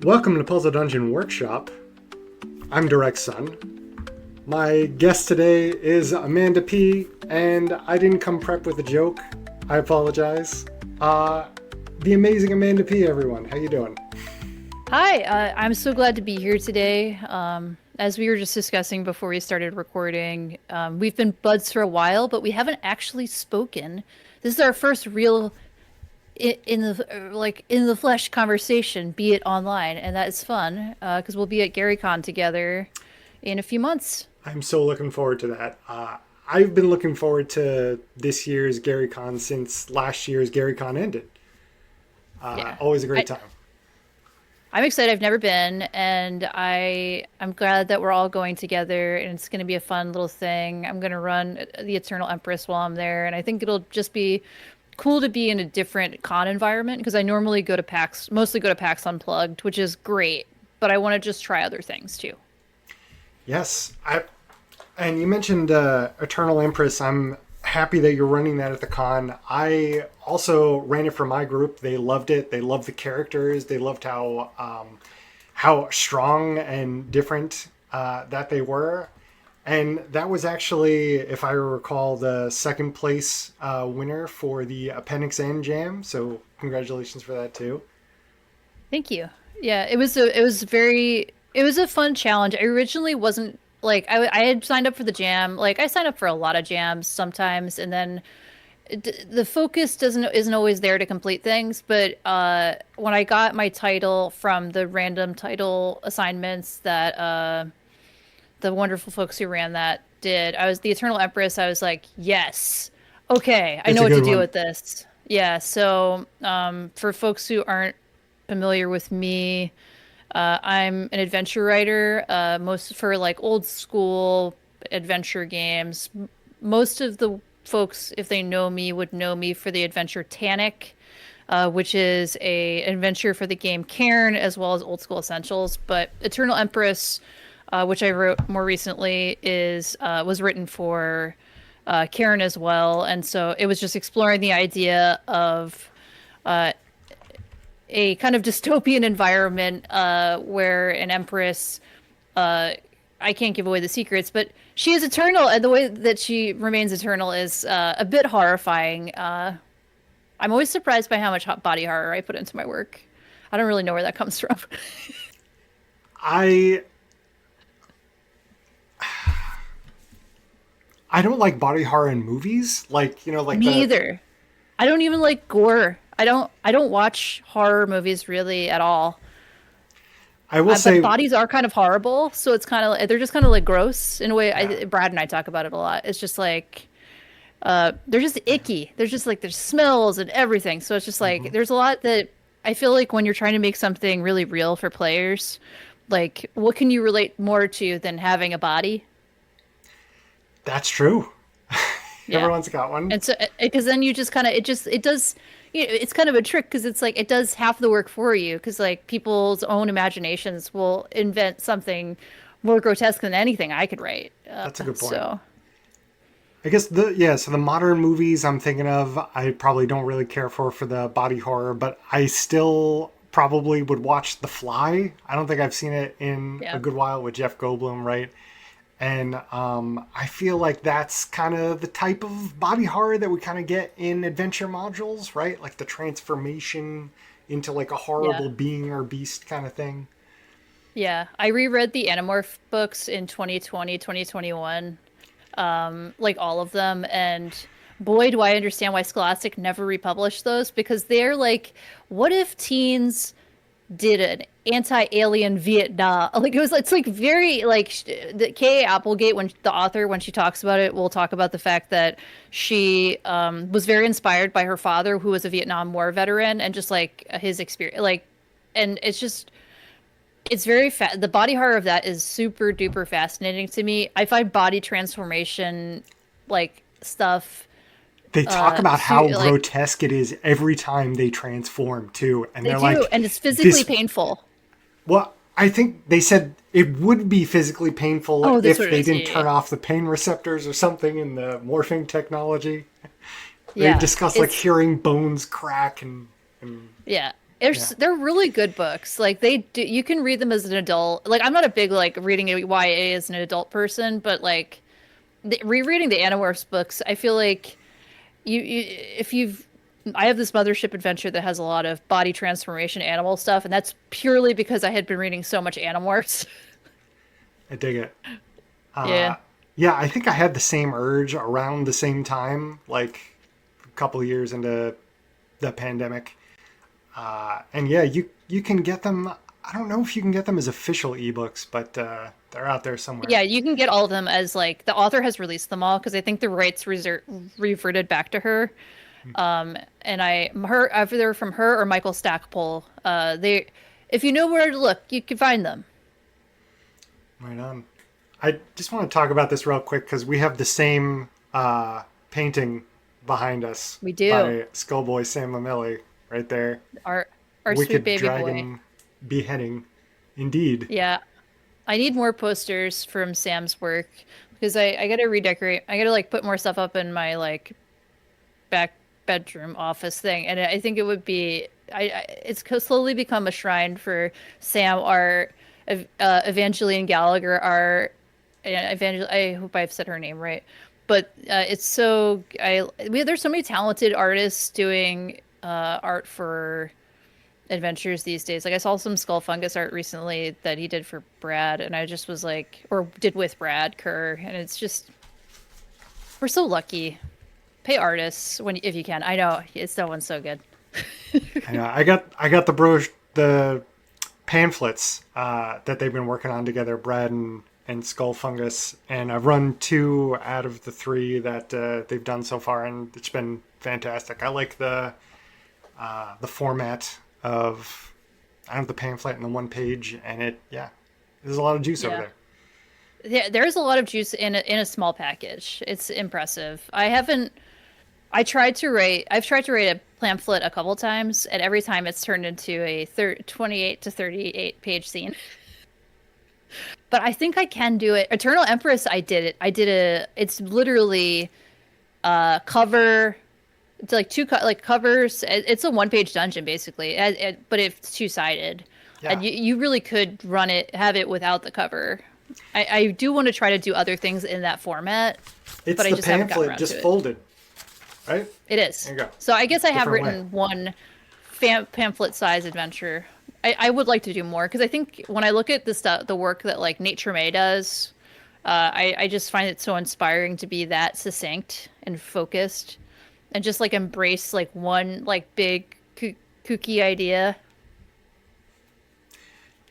Welcome to Puzzle Dungeon Workshop. I'm Direct Sun. My guest today is Amanda P, and I didn't come prepped with a joke. I apologize. The amazing Amanda P, everyone. How you doing? Hi, I'm so glad to be here today. As we were just discussing before we started recording, we've been buds for a while, but we haven't actually spoken. This is our first real in the in the flesh conversation, be it online, and that is fun because we'll be at GaryCon together in a few months. I'm so looking forward to that. I've been looking forward to this year's GaryCon since last year's GaryCon ended. Yeah, Always a great I, time. I'm excited. I've never been, and I'm glad that we're all going together, and it's going to be a fun little thing. I'm going to run the Eternal Empress while I'm there, and I think it'll just be cool to be in a different con environment because I normally go to PAX, mostly go to PAX Unplugged, which is great, but I want to just try other things too. Yes, and you mentioned Eternal Empress. I'm happy that you're running that at the con. I also ran it for my group. They loved it. They loved the characters. They loved how strong and different that they were. And that was actually, if I recall, the second place winner for the Appendix N Jam. So congratulations for that too. Thank you. Yeah, it was a fun challenge. I originally wasn't like I had signed up for the jam. Like I signed up for a lot of jams sometimes, and then the focus isn't always there to complete things. But when I got my title from the random title assignments that the wonderful folks who ran that did, I was the Eternal Empress. I was like, yes, okay, I It's know a what to good do one. with this. Yeah. So for folks who aren't familiar with me. I'm an adventure writer, most for like old school adventure games. Most of the folks, if they know me, would know me for the adventure Tanic, which is a adventure for the game Cairn, as well as Old School Essentials. But Eternal Empress, which I wrote more recently, is was written for Cairn as well, and so it was just exploring the idea of a kind of dystopian environment where an empress I can't give away the secrets, but she is eternal, and the way that she remains eternal is a bit horrifying. I'm always surprised by how much body horror I put into my work. I don't really know where that comes from. I I don't like body horror in movies. Like, like Me the either. I don't even like gore. I don't watch horror movies really at all. I will But say bodies are kind of horrible, so it's kind of they're just kind of like gross in a way. yeah. Brad and I talk about it a lot. It's just like they're just icky. There's just like there's smells and everything. So it's just like Mhm. there's a lot that I feel like when you're trying to make something really real for players, like what can you relate more to than having a body? That's true. Yeah. Everyone's got one. And so because then you just kind of it does it's kind of a trick because it's like it does half the work for you because like people's own imaginations will invent something more grotesque than anything I could write. That's a good point. So I guess so the modern movies I'm thinking of, I probably don't really care for the body horror, but I still probably would watch The Fly. I don't think I've seen it in a yeah. good while with Jeff Goldblum, right? And I feel like that's kind of the type of body horror that we kind of get in adventure modules, right? Like the transformation into like a Yeah. horrible being or beast kind of thing. Yeah. I reread the Animorph books in 2020, 2021, like all of them. And boy, do I understand why Scholastic never republished those because they're like, what if teens did an anti-alien Vietnam? Like it's like very like the K. Applegate when the author when she talks about it, will talk about the fact that she was very inspired by her father, who was a Vietnam War veteran, and just like his experience, like, and it's just it's very the body horror of that is super duper fascinating to me. I find body transformation like stuff They talk about how like grotesque it is every time they transform too, and they they're do, like, and it's physically "This." painful. Well, I think they said it would be physically painful Oh, that's if what it they is. didn't Yeah, turn off the pain receptors or something in the morphing technology. They yeah. discuss like It's hearing bones crack and yeah. Yeah. They're really good books. Like they do, you can read them as an adult. Like I'm not a big like reading a YA as an adult person, but like rereading the Animorphs books, I feel like if you've I have this mothership adventure that has a lot of body transformation animal stuff, and that's purely because I had been reading so much Animorphs. I dig it. Yeah. Yeah, I think I had the same urge around the same time, like a couple of years into the pandemic. And yeah, you can get them. I don't know if you can get them as official ebooks, but they're out there somewhere. Yeah, you can get all of them as like the author has released them all because I think the rights reverted back to her. And her either from her or Michael Stackpole. They, if you know where to look, you can find them. Right on. I just want to talk about this real quick because we have the same painting behind us We do. by Skullboy Sam Lameli right there. Our our sweet Wicked baby boy. Dragon beheading. Indeed. Yeah, I need more posters from Sam's work because I gotta redecorate. I gotta like put more stuff up in my like back bedroom office thing, and I think it would be it's slowly become a shrine for Sam, our Evangeline Gallagher, our I hope I've said her name right, but it's so there's so many talented artists doing art for adventures these days. Like I saw some skull fungus art recently that he did for Brad, and I just was like, or did with Brad Kerr, and it's just we're so lucky. Pay artists when if you can. I know it's no one's so good. I know. I got the pamphlets that they've been working on together, Brad and Skull Fungus, and I've run two out of the three that they've done so far, and it's been fantastic. I like the format of I have the pamphlet and the one page, and there's a lot of juice over Yeah. there. Yeah, there's a lot of juice in a small package. It's impressive. I haven't I've tried to write a pamphlet a couple times, and every time it's turned into a 28 to 38 page scene. But I think I can do it. Eternal Empress, I did it. It's literally cover. It's like like covers. It's a one page dungeon basically, but it's two sided, Yeah, and you really could run it, have it without the cover. I do want to try to do other things in that format, it's but I the just haven't gotten pamphlet around just to it. folded, right? It is. There you go. So I guess I have Different way. written one pamphlet size adventure. I would like to do more because I think when I look at the stuff, the work that like Nature May does, I just find it so inspiring to be that succinct and focused, and just like embrace like one like big kooky idea.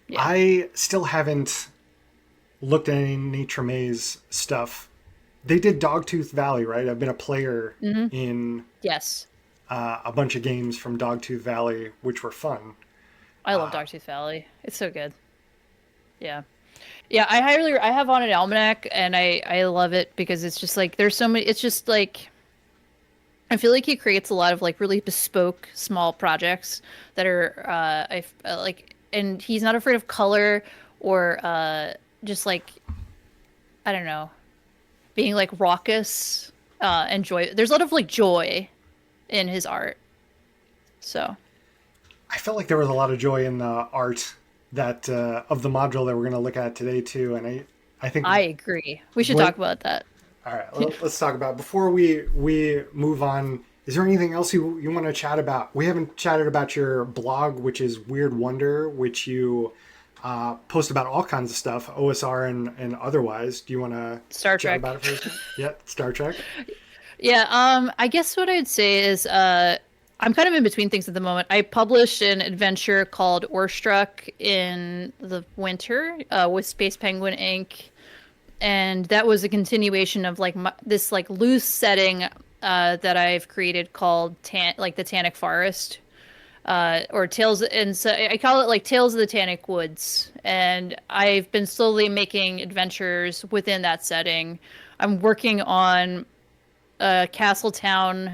Yeah. I still haven't looked at any Nature Maze stuff. They did Dogtooth Valley, right? I've been a player Hmm. in Yes. a bunch of games from Dogtooth Valley, which were fun. I love Dogtooth Valley. It's so good. Yeah. Yeah, I have on an almanac and I love it because it's just like there's so many it's just like I feel like he creates a lot of like really bespoke small projects that are like and he's not afraid of color or just like I don't know, being like raucous and joy. There's a lot of like joy in his art. So, I felt like there was a lot of joy in the art that of the module that we're going to look at today too, and I think I agree. We should what. talk about that. All right, let's talk about before we move on. Is there anything else you want to chat about? We haven't chatted about your blog, which is Weird Wonder, which you post about all kinds of stuff, OSR and otherwise. Do you want to Star chat Trek. about it first? Yeah, Star Trek. Yeah, I guess what I'd say is I'm kind of in between things at the moment. I published an adventure called Orestruck in the winter with Space Penguin Inc. And that was a continuation of like this like loose setting that I've created called like the Tannic Forest or Tales, and so I call it like Tales of the Tannic Woods. And I've been slowly making adventures within that setting. I'm working on Castle Town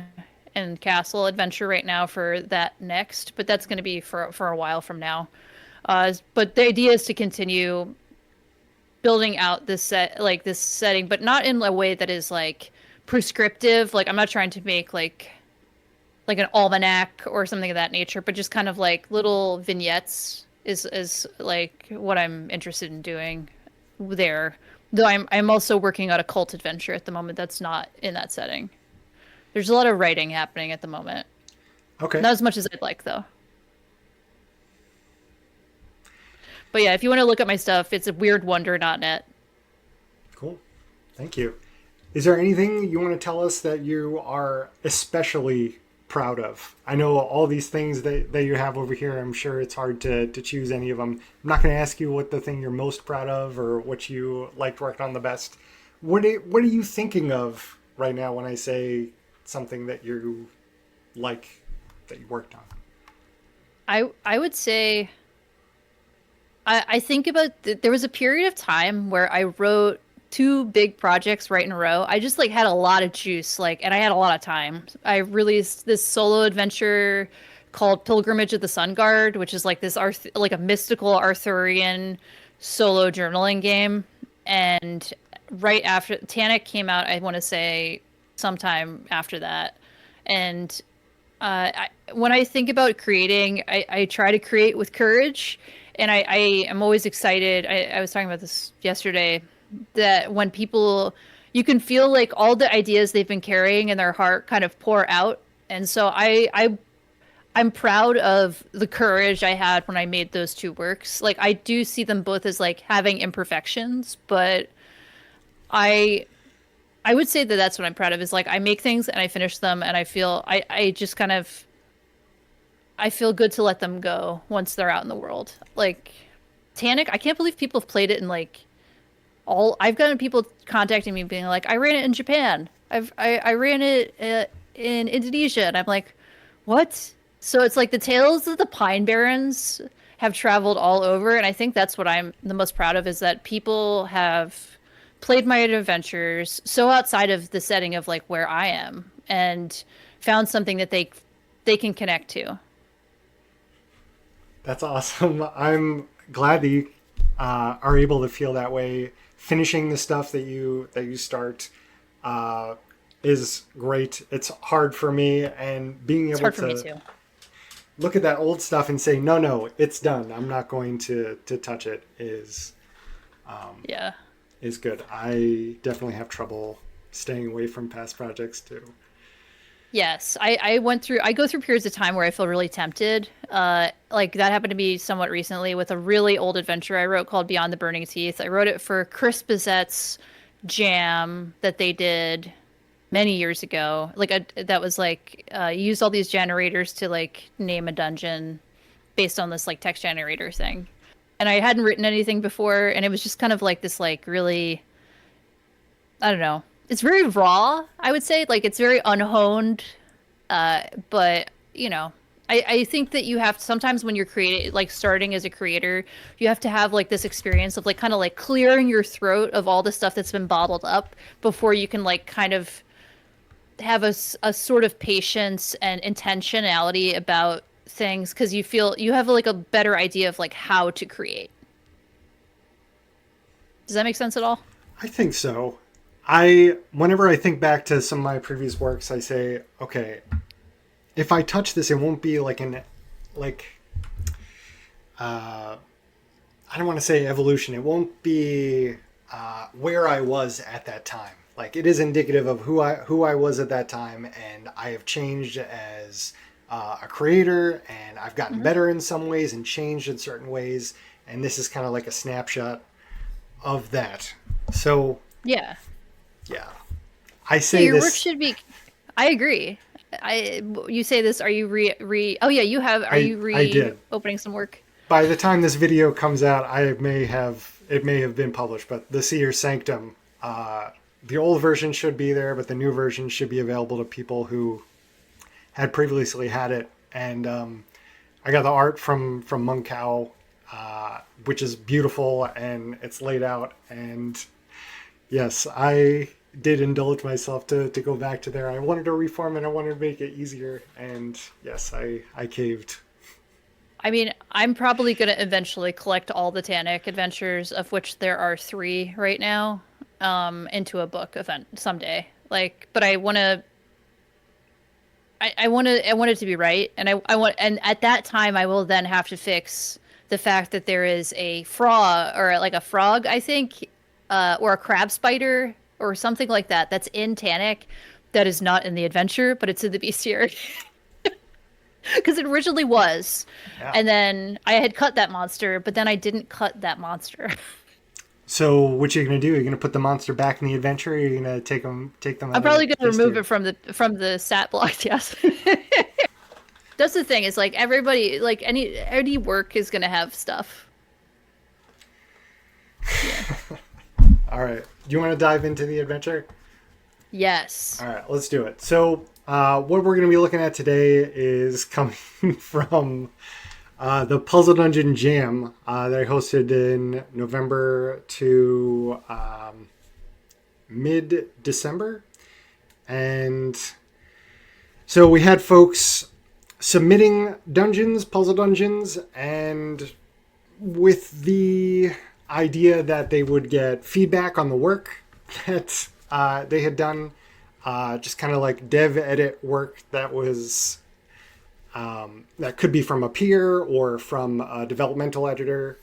and Castle adventure right now for that next, but that's going to be for a while from now. But the idea is to continue building out this this setting, but not in a way that is like prescriptive. Like I'm not trying to make like like an almanac or something of that nature, but just kind of like little vignettes is like what I'm interested in doing there. Though I'm also working on a cult adventure at the moment that's not in that setting. There's a lot of writing happening at the moment. Okay, Not as much as I'd like though. But yeah, if you want to look at my stuff, it's a weirdwonder.net. cool. Thank you. Is there anything you want to tell us that you are especially proud of? I know all these things that you have over here. I'm sure it's hard to choose any of them. I'm not going to ask you what the thing you're most proud of or what you liked working on the best. What are you thinking of right now when I say something that you like that you worked on? I would say I think about there was a period of time where I wrote two big projects right in a row. I just like had a lot of juice, like, and I had a lot of time. I released this solo adventure called Pilgrimage of the Sun Guard, which is like this like a mystical Arthurian solo journaling game. And right after Tanic came out, I want to say sometime after that. And when I think about creating, I try to create with courage, and I am always excited. I was talking about this yesterday, that when people, you can feel like all the ideas they've been carrying in their heart kind of pour out, and so I'm proud of the courage I had when I made those two works. Like I do see them both as like having imperfections, but I I would say that that's what I'm proud of is like I make things and I finish them and I just kind of I feel good to let them go once they're out in the world. Like Tanic, I can't believe people have played it in like all I've gotten people contacting me being like, I ran it in Japan. I ran it in Indonesia and I'm like, what? So it's like the tales of the Pine Barrens have traveled all over and I think that's what I'm the most proud of is that people have played my adventures so outside of the setting of like where I am and found something that they can connect to. That's awesome. I'm glad that you are able to feel that way. Finishing the stuff that you start uh, is great. It's hard for me, and being It's able hard for me to too. look at that old stuff and say, no, no, it's done. I'm not going to touch it. Yeah. Is good. I definitely have trouble staying away from past projects too. Yes, I go through periods of time where I feel really tempted. Like that happened to me somewhat recently with a really old adventure I wrote called Beyond the Burning Teeth. I wrote it for Chris Bizet's jam that they did many years ago. That was like used all these generators to like name a dungeon based on this like text generator thing. And I hadn't written anything before, and it was just kind of like this like really I don't know. It's very raw, I would say. Like it's very unhoned. But you know, I think that you have sometimes when you're creating like starting as a creator, you have to have like this experience of like kind of like clearing your throat of all the stuff that's been bottled up before you can like kind of have a sort of patience and intentionality about things because you feel you have like a better idea of like how to create. Does that make sense at all? I think so. I whenever I think back to some of my previous works, I say, okay, if I touch this, it won't be like an like uh, I don't want to say evolution. It won't be where I was at that time. Like it is indicative of who I was at that time, and I have changed as a creator, and I've gotten Hmm. better in some ways and changed in certain ways. And this is kind of like a snapshot of that. So Yeah. yeah, I Yeah, say your work this. should be. I agree. You say this. Are you re? Oh yeah, you have. Are you I did. reopening some work? By the time this video comes out, it may have been published, but the Seer Sanctum, the old version should be there, but the new version should be available to people who had previously had it. And I got the art from Monk Cow, which is beautiful and it's laid out. And yes, I did indulge myself to go back to there. I wanted to reform it. I wanted to make it easier. And yes, I caved. I mean, I'm probably gonna eventually collect all the Tanic adventures, of which there are three right now, into a book event someday. Like, but I want it to be right, and I want, and at that time I will then have to fix the fact that there is a frog, or like a frog, I think, or a crab spider or something like that, that's in Tannic, that is not in the adventure, but it's in the bestiary. Because it originally was, Yeah. and then I had cut that monster, but then I didn't cut that monster. So what you're gonna do? You're gonna put the monster back in the adventure. Or you're gonna take them I'm out of probably going to this remove tier? it from the stat block. Yes. That's the thing, is like everybody, like any work is gonna have stuff. Yeah. All right. Do you want to dive into the adventure? Yes. All right, let's do it. So, what we're going to be looking at today is coming from the Puzzle Dungeon Jam that I hosted in November to mid December. And so we had folks submitting dungeons, puzzle dungeons, and with the idea that they would get feedback on the work that they had done, just kind of like dev edit work that was that could be from a peer or from a developmental editor.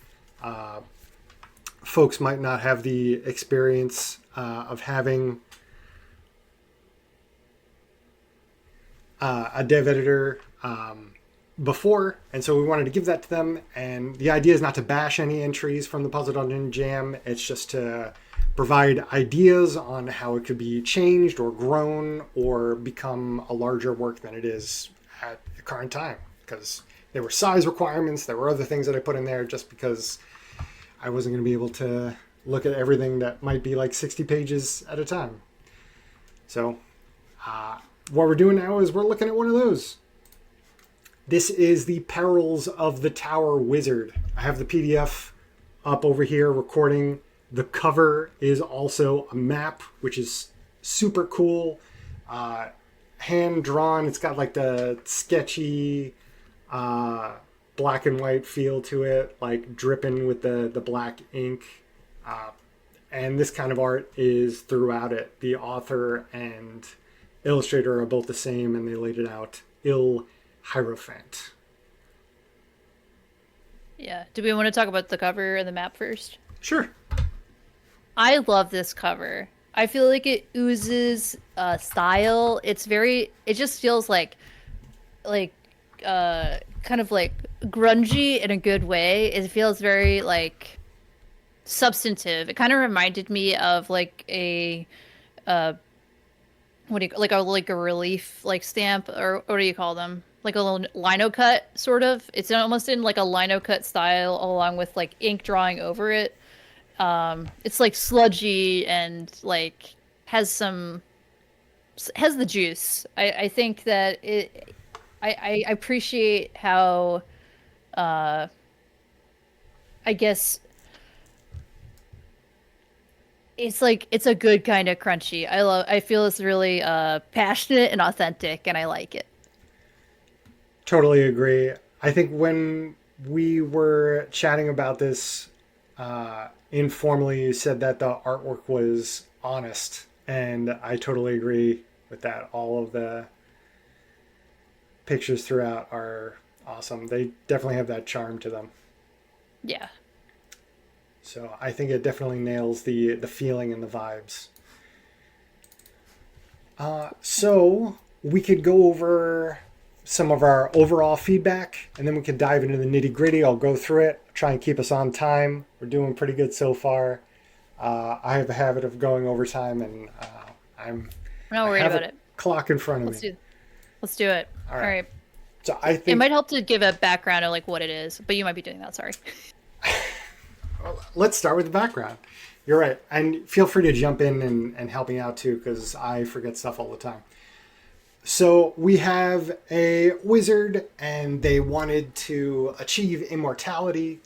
Folks might not have the experience of having a dev editor before, and so we wanted to give that to them. And the idea is not to bash any entries from the Puzzle Dungeon Jam. It's just to provide ideas on how it could be changed or grown or become a larger work than it is at the current time. Because there were size requirements, there were other things that I put in there just because I wasn't going to be able to look at everything that might be like 60 pages at a time. So what we're doing now is we're looking at one of those. This is the Perils of the Tower Wizard. I have the PDF up over here recording. The cover is also a map, which is super cool. Hand drawn. It's got like the sketchy black and white feel to it, like dripping with the black ink. And this kind of art is throughout it. The author and illustrator are both the same, and they laid it out. Ill Hierophant. Yeah. Do we want to talk about the cover and the map first? Sure. I love this cover. I feel like it oozes style. It's very. It just feels like, kind of like grungy in a good way. It feels very like substantive. It kind of reminded me of like a what do you, like a relief like stamp, or what do you call them? Like a little lino cut sort of. It's almost in like a lino cut style, along with like ink drawing over it. It's like sludgy and like has some has the juice. I think that I appreciate how I guess it's like it's a good kind of crunchy. I feel it's really passionate and authentic, and I like it. Totally agree. I think when we were chatting about this informally, you said that the artwork was honest, and I totally agree with that. All of the pictures throughout are awesome. They definitely have that charm to them. Yeah. So I think it definitely nails the feeling and the vibes. So we could go over some of our overall feedback, and then we could dive into the nitty gritty. I'll go through it, try and keep us on time. We're doing pretty good so far. I have a habit of going over time, and I'm not worried I have about a it. clock in front of Let's me. let's do it. All All right. right. So I It think might help to give a background of like what it is, but you might be doing that. Sorry. let's start with the background. You're right, and feel free to jump in and help me out too, because I forget stuff all the time. So we have a wizard, and they wanted to achieve immortality,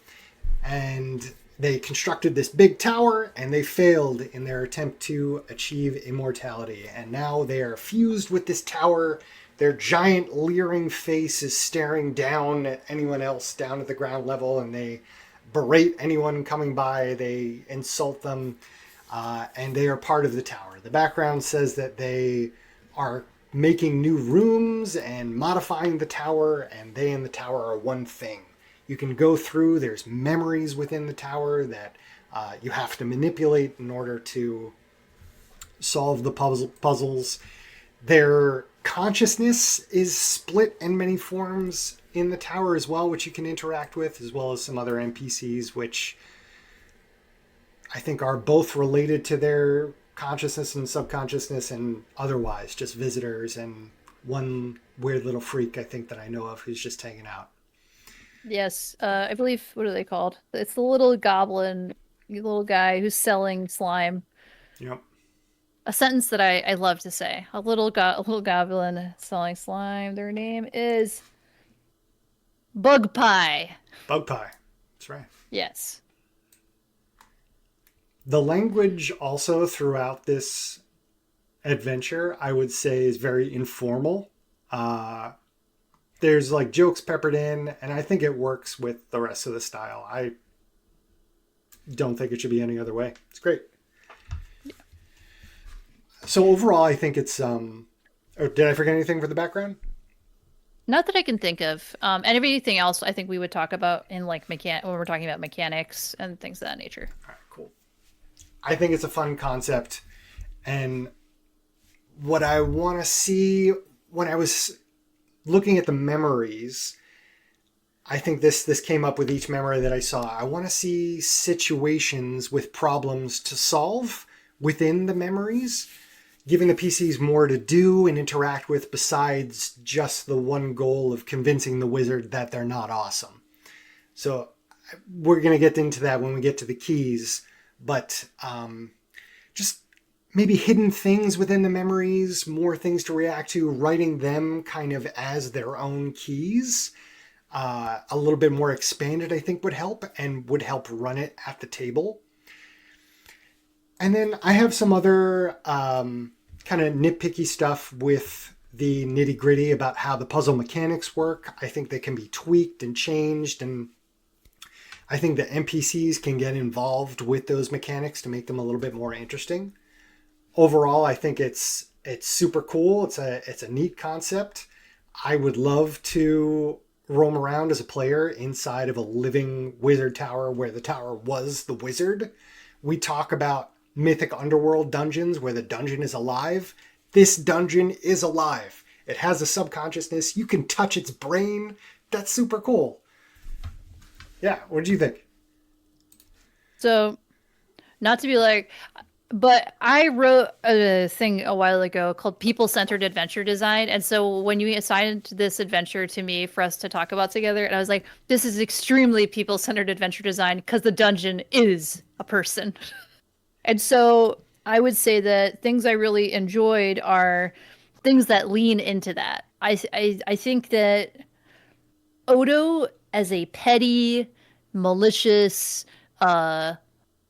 and they constructed this big tower, and they failed in their attempt to achieve immortality. And now they are fused with this tower. Their giant leering face is staring down at anyone else down at the ground level, and they berate anyone coming by. They insult them, and they are part of the tower. The background says that they are making new rooms and modifying the tower, and they and the tower are one thing. You can go through, there's memories within the tower that you have to manipulate in order to solve the puzzles. Their consciousness is split in many forms in the tower as well, which you can interact with, as well as some other NPCs, which I think are both related to their consciousness and subconsciousness and otherwise just visitors, and one weird little freak I think that I know of who's just hanging out. Yes, I believe, what are they called? It's the little goblin, the little guy who's selling slime. Yep. A sentence that I love to say. A little goblin selling slime. Their name is Bug Pie. Bug pie. That's right. Yes. The language also throughout this adventure, I would say, is very informal. Uh, there's like jokes peppered in, and I think it works with the rest of the style. I don't think it should be any other way. It's great. So overall, I think it's oh, did I forget anything for the background? Not that I can think of. And everything else I think we would talk about in like when we're talking about mechanics and things of that nature. All right, cool. I think it's a fun concept, and what I want to see when I was looking at the memories, I think this came up with each memory that I saw. I want to see situations with problems to solve within the memories, giving the PCs more to do and interact with besides just the one goal of convincing the wizard that they're not awesome. So we're going to get into that when we get to the keys, but just maybe hidden things within the memories, more things to react to, writing them kind of as their own keys. A little bit more expanded, I think, would help, and would help run it at the table. And then I have some other kind of nitpicky stuff with the nitty gritty about how the puzzle mechanics work. I think they can be tweaked and changed, and I think the NPCs can get involved with those mechanics to make them a little bit more interesting. Overall, I think it's super cool. It's a neat concept. I would love to roam around as a player inside of a living wizard tower where the tower was the wizard. We talk about mythic underworld dungeons where the dungeon is alive. This dungeon is alive. It has a subconsciousness. You can touch its brain. That's super cool. Yeah, what do you think? So, not to be like, but I wrote a thing a while ago called People-Centered Adventure Design. And so when you assigned this adventure to me for us to talk about together, and I was like, this is extremely people-centered adventure design because the dungeon is a person. And so I would say that things I really enjoyed are things that lean into that. I think that Odo as a petty, malicious, uh,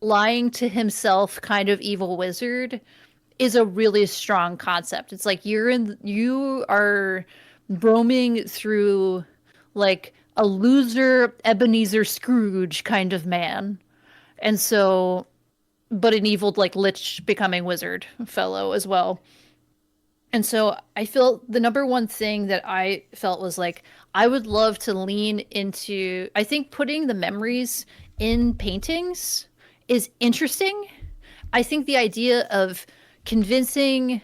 lying to himself kind of evil wizard is a really strong concept. It's like you are roaming through like a loser Ebenezer Scrooge kind of man. And so but an evil like lich becoming wizard fellow as well. And so I feel the number one thing that I felt was like I would love to lean into I think putting the memories in paintings is interesting. I think the idea of convincing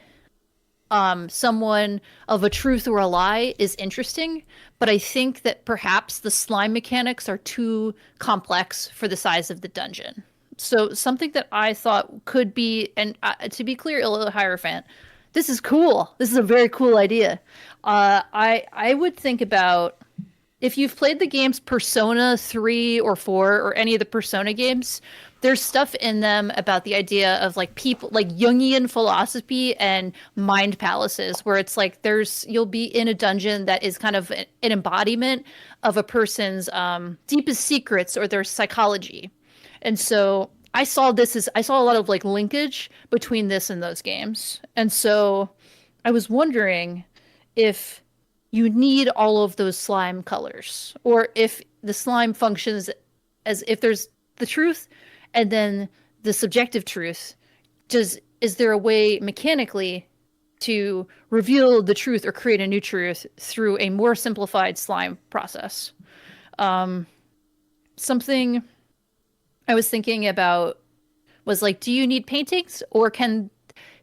someone of a truth or a lie is interesting, but I think that perhaps the slime mechanics are too complex for the size of the dungeon. So something that I thought could be, and to be clear, Ill Hierophant, this is cool. This is a very cool idea. I would think about if you've played the games Persona 3 or 4 or any of the Persona games, there's stuff in them about the idea of like people like Jungian philosophy and mind palaces where it's like you'll be in a dungeon that is kind of an embodiment of a person's deepest secrets or their psychology. And so I saw a lot of like linkage between this and those games. And so I was wondering if you need all of those slime colors or if the slime functions as if there's the truth and then the subjective truth. Is there a way mechanically to reveal the truth or create a new truth through a more simplified slime process. Something I was thinking about was like, do you need paintings, or can,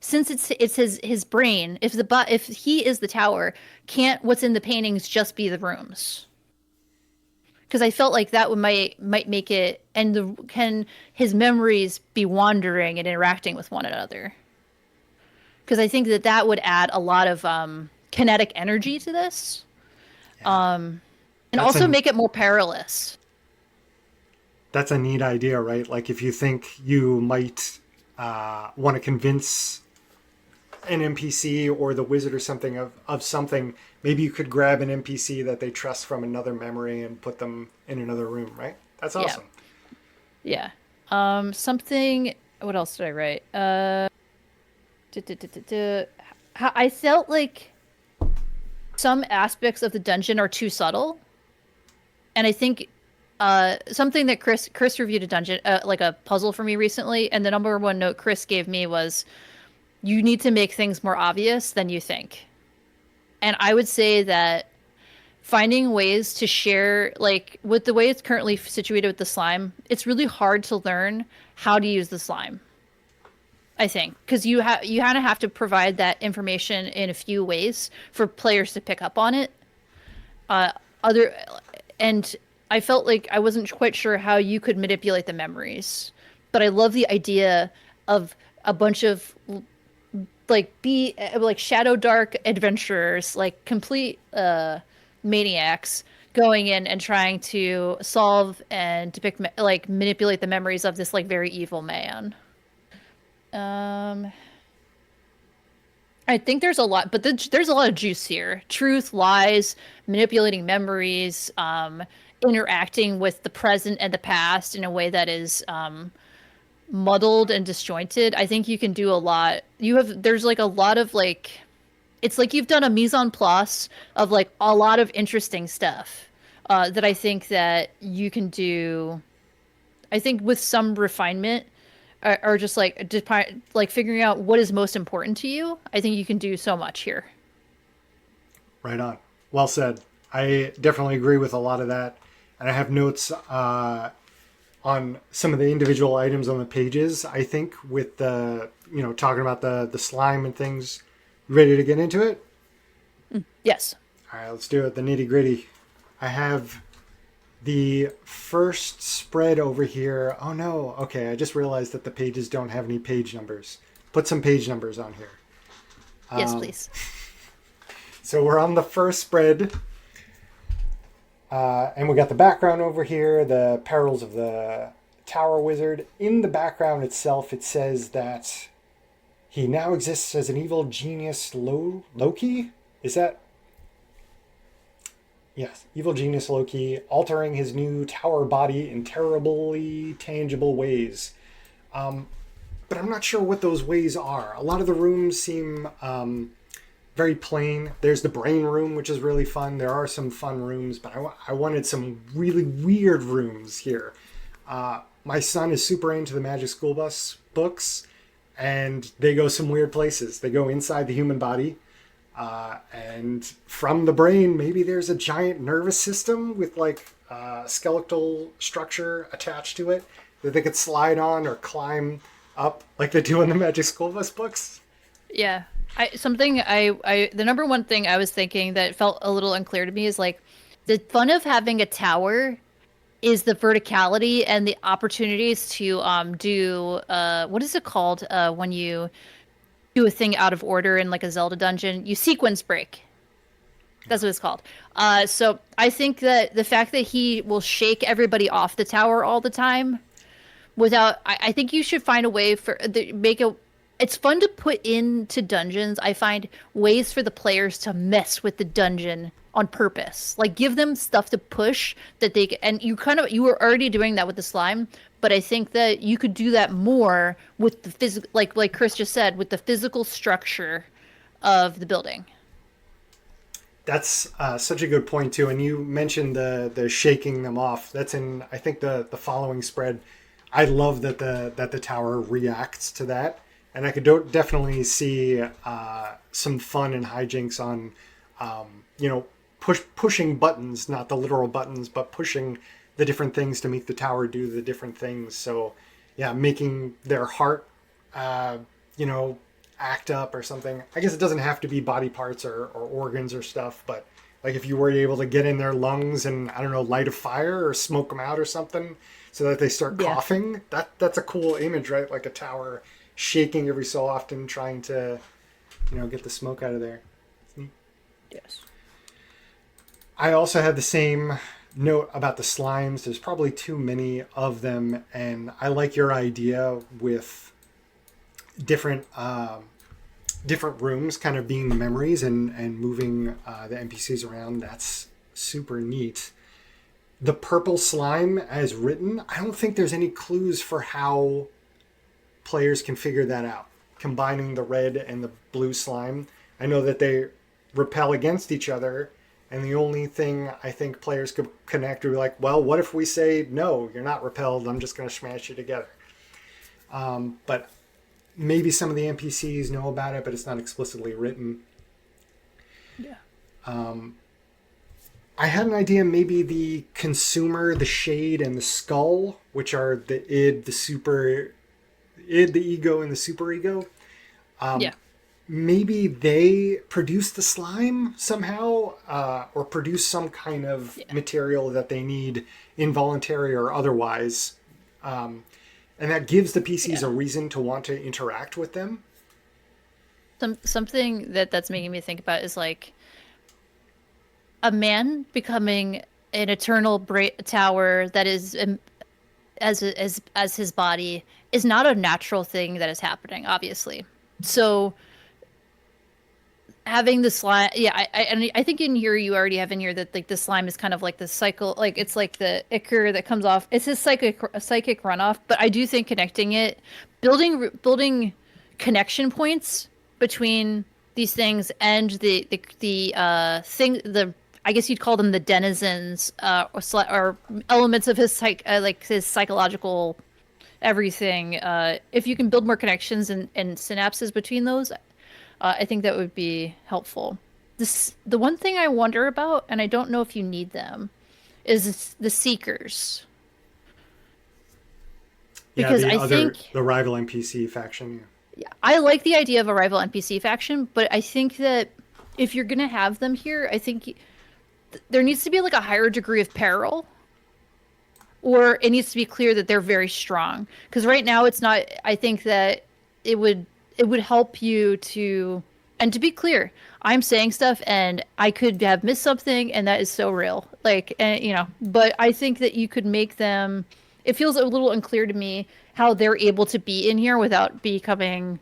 since it's his brain, if he is the tower, can't what's in the paintings just be the rooms? Because I felt like that would might make it, and can his memories be wandering and interacting with one another? Because I think that would add a lot of kinetic energy to this, Yeah. and That's also a make it more perilous. that's a neat idea, right? Like if you think you might want to convince an NPC or the wizard or something of something, maybe you could grab an NPC that they trust from another memory and put them in another room, right? That's Yeah, awesome. yeah. Something. What else did I write? duh, duh, duh, duh, duh. I felt like some aspects of the dungeon are too subtle, and I think something that Chris reviewed a dungeon like a puzzle for me recently, and the number one note Chris gave me was, you need to make things more obvious than you think. And I would say that finding ways to share, like with the way it's currently situated with the slime, it's really hard to learn how to use the slime. I think because you kind of have to provide that information in a few ways for players to pick up on it. Uh, other and I felt like I wasn't quite sure how you could manipulate the memories, but I love the idea of a bunch of like shadow dark adventurers, like complete maniacs going in and trying to solve and depict like manipulate the memories of this like very evil man. Um, I think there's a lot, but there's a lot of juice here. Truth, lies, manipulating memories, interacting with the present and the past in a way that is muddled and disjointed. I think you can do a lot. There's like a lot of like, it's like you've done a mise en place of like a lot of interesting stuff that I think that you can do. I think with some refinement or just like figuring out what is most important to you, I think you can do so much here. Right on. Well said. I definitely agree with a lot of that. And I have notes on some of the individual items on the pages, I think, with the, talking about the slime and things. Ready to get into it? Yes. All right, let's do it. The nitty gritty. I have the first spread over here. Oh no. Okay, I just realized that the pages don't have any page numbers. Put some page numbers on here. Yes, please. So we're on the first spread. And we got the background over here, the Perils of the Tower Wizard. In the background itself, it says that he now exists as an evil genius Loki? Is that? Yes, evil genius Loki, altering his new tower body in terribly tangible ways. But I'm not sure what those ways are. A lot of the rooms seem very plain. There's the brain room, which is really fun. There are some fun rooms, but I wanted some really weird rooms here. My son is super into the Magic School Bus books, and they go some weird places. They go inside the human body, and from the brain, maybe there's a giant nervous system with like skeletal structure attached to it that they could slide on or climb up like they do in the Magic School Bus books. Yeah. The number one thing I was thinking that felt a little unclear to me is like the fun of having a tower is the verticality and the opportunities to do what is it called when you do a thing out of order in like a Zelda dungeon? You sequence break. That's what it's called. So I think that the fact that he will shake everybody off the tower all the time without, I think you should find a way make a. It's fun to put into dungeons. I find ways for the players to mess with the dungeon on purpose. Like give them stuff to push that and you were already doing that with the slime, but I think that you could do that more with the physical, like Chris just said, with the physical structure of the building. That's such a good point too. And you mentioned the shaking them off. That's in I think the following spread. I love that the tower reacts to that. And I could definitely see some fun and hijinks on, you know, pushing buttons, not the literal buttons, but pushing the different things to make the tower do the different things. So, yeah, making their heart, you know, act up or something. I guess it doesn't have to be body parts or organs or stuff, but like if you were able to get in their lungs and, I don't know, light a fire or smoke them out or something so that they start Yeah. coughing, that's a cool image, right? Like a tower shaking every so often trying to, you know, get the smoke out of there. Yes. I also had the same note about the slimes. There's probably too many of them, and I like your idea with different different rooms kind of being the memories and moving the NPCs around. That's super neat. The purple slime as written, I don't think there's any clues for how players can figure that out. Combining the red and the blue slime. I know that they repel against each other, and the only thing I think players could connect would be like, well, what if we say, no, you're not repelled, I'm just going to smash you together. But maybe some of the NPCs know about it, but it's not explicitly written. Yeah. I had an idea, maybe the consumer, the shade, and the skull, which are the id, the super id, the ego, and the superego. Yeah. Maybe they produce the slime somehow, or produce some kind of material that they need, involuntary or otherwise. And that gives the PCs a reason to want to interact with them. Something that's making me think about is like a man becoming an eternal tower that is as his body is not a natural thing that is happening, obviously. So having the slime, yeah, and I think in here you already have in here that like the slime is kind of like the cycle, like it's like the ichor that comes off. It's his psychic runoff, but I do think connecting it, building connection points between these things and the thing, the I guess you'd call them the denizens, or elements of his like his psychological everything. If you can build more connections and synapses between those, I think that would be helpful. The one thing I wonder about, and I don't know if you need them, is the Seekers. Yeah, Because I think, the rival NPC faction. yeah, I like the idea of a rival NPC faction, but I think that if you're gonna have them here, I think there needs to be like a higher degree of peril, or it needs to be clear that they're very strong. Because right now it's not. I think that it would help you to, and to be clear, I'm saying stuff and I could have missed something, and that is so real. Like, and you know, but I think that you could make them. It feels a little unclear to me how they're able to be in here without becoming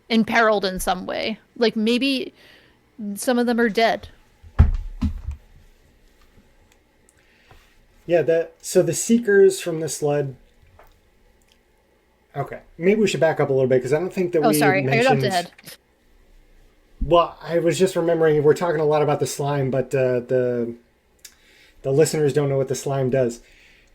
imperiled in some way. Like maybe some of them are dead. Yeah, so the Seekers from the sled. Okay, maybe we should back up a little bit because I don't think that Oh, we sorry, I jumped mentioned. ahead. Well, I was just remembering we're talking a lot about the slime, but the listeners don't know what the slime does.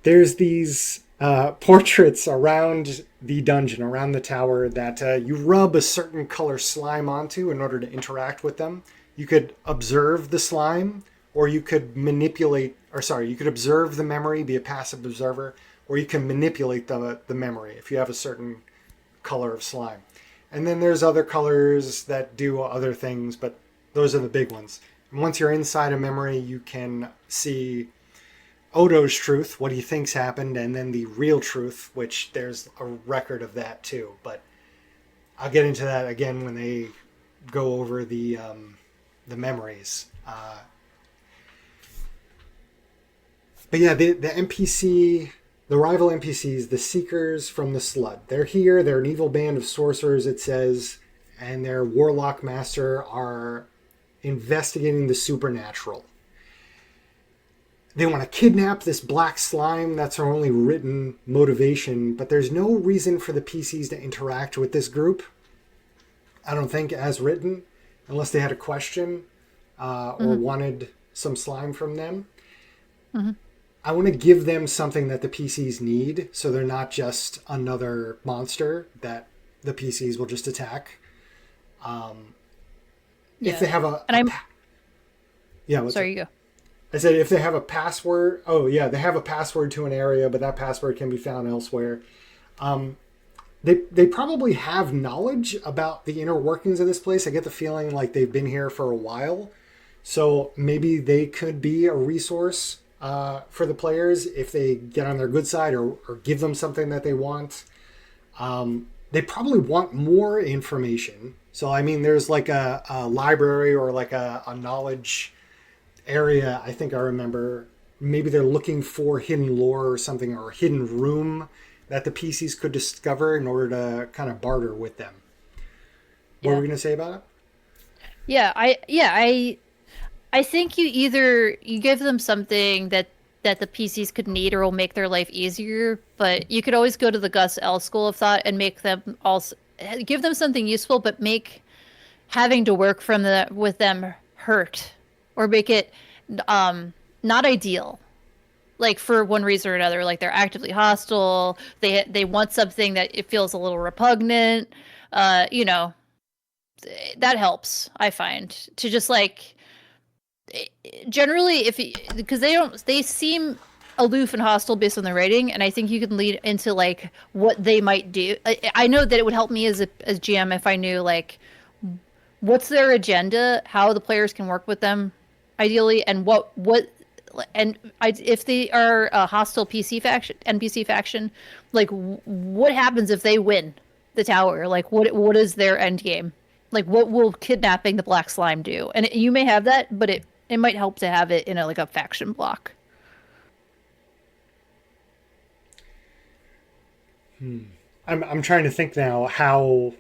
There's these portraits around the dungeon, around the tower, that you rub a certain color slime onto in order to interact with them. You could observe the slime, or you could you could observe the memory, be a passive observer, or you can manipulate the memory if you have a certain color of slime. And then there's other colors that do other things, but those are the big ones. And once you're inside a memory, you can see Odo's truth, what he thinks happened, and then the real truth, which there's a record of that too. But I'll get into that again when they go over the memories. But yeah, the NPC, the rival NPCs, the Seekers from the Slud. They're here. They're an evil band of sorcerers, it says, and their warlock master are investigating the supernatural. They want to kidnap this black slime. That's our only written motivation, but there's no reason for the PCs to interact with this group. I don't think, as written, unless they had a question or wanted some slime from them. Mm-hmm. I want to give them something that the PCs need, so they're not just another monster that the PCs will just attack. If Yeah. they have a And I'm yeah, what's sorry, it? you go. I said if they have a password. Oh yeah, they have a password to an area, but that password can be found elsewhere. They probably have knowledge about the inner workings of this place. I get the feeling like they've been here for a while, so maybe they could be a resource for the players if they get on their good side or give them something that they want. They probably want more information. So I mean, there's like a library or like a knowledge area. I think I remember. Maybe they're looking for hidden lore or something, or a hidden room that the PCs could discover in order to kind of barter with them. What were Yeah. we going to say about it? I think you give them something that the PCs could need or will make their life easier, but you could always go to the Gus L school of thought and make them also give them something useful, but make having to work from the with them hurt or make it not ideal. Like for one reason or another, like they're actively hostile, they want something that it feels a little repugnant. You know, that helps, I find, to just like generally if because they seem aloof and hostile based on the writing, and I think you can lead into like what they might do. I know that it would help me as GM if I knew like what's their agenda, how the players can work with them ideally, and if they are a hostile PC faction, NPC faction, like what happens if they win the tower? Like what is their end game? Like what will kidnapping the black slime do? And you may have that, but it might help to have it in a like a faction block. I'm trying to think now how.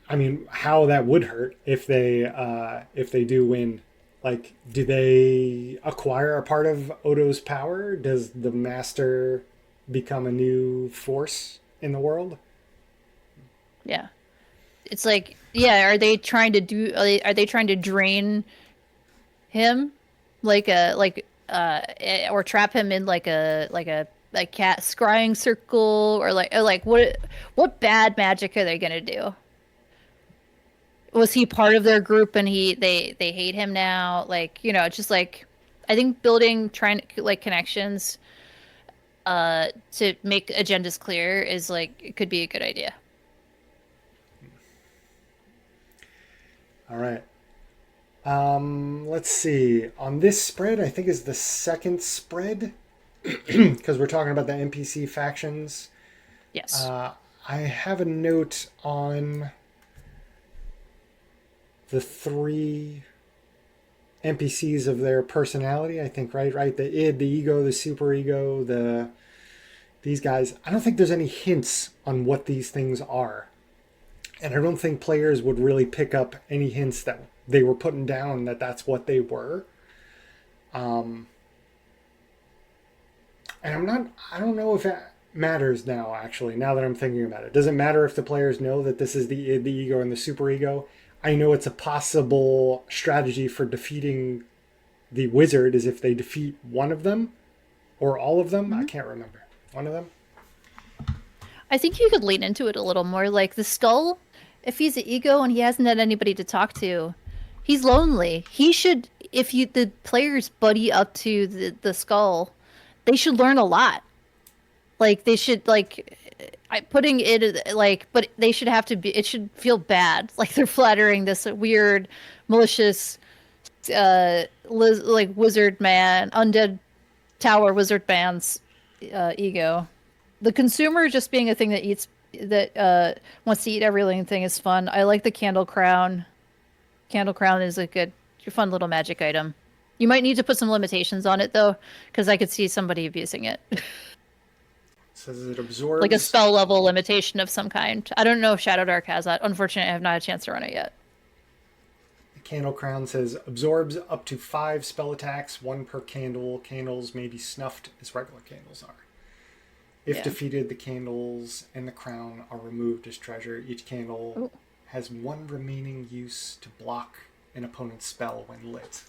I mean, how that would hurt if they do win. Like, do they acquire a part of Odo's power? Does the master become a new force in the world? Yeah. It's like, yeah, are they trying to drain him or trap him in like a cat scrying circle or like what bad magic are they gonna do? Was he part of their group and they hate him now? Like, it's just like I think building trying to like connections to make agendas clear is like it could be a good idea. All right. Let's see. On this spread, I think is the second spread because we're talking about the NPC factions. Yes. I have a note on the three NPCs of their personality. I think right, the id, the ego, the superego, these guys. I don't think there's any hints on what these things are, and I don't think players would really pick up any hints that they were putting down that that's what they were. And I don't know if that matters now, actually, now that I'm thinking about it. Does it matter if the players know that this is the id, the ego, and the superego? I know it's a possible strategy for defeating the wizard is if they defeat one of them or all of them. I Mhm. can't remember. One of them? I think you could lean into it a little more. Like the skull, if he's an ego and he hasn't had anybody to talk to, he's lonely. He should, if you the players buddy up to the skull, they should learn a lot. Like they should putting it like, but they should have to be. It should feel bad, like they're flattering this weird, malicious, like wizard man, undead tower wizard man's ego. The consumer just being a thing that wants to eat every living thing is fun. I like the candle crown. Candle crown is a fun little magic item. You might need to put some limitations on it though, because I could see somebody abusing it. Says it Like a absorbs. spell level limitation of some kind. I don't know if Shadow Dark has that. Unfortunately, I have not had a chance to run it yet. The candle crown says absorbs up to 5 spell attacks, 1 per candle. Candles may be snuffed as regular candles are. If Yeah. defeated, the candles and the crown are removed as treasure. Each candle Ooh. has 1 remaining use to block an opponent's spell when lit.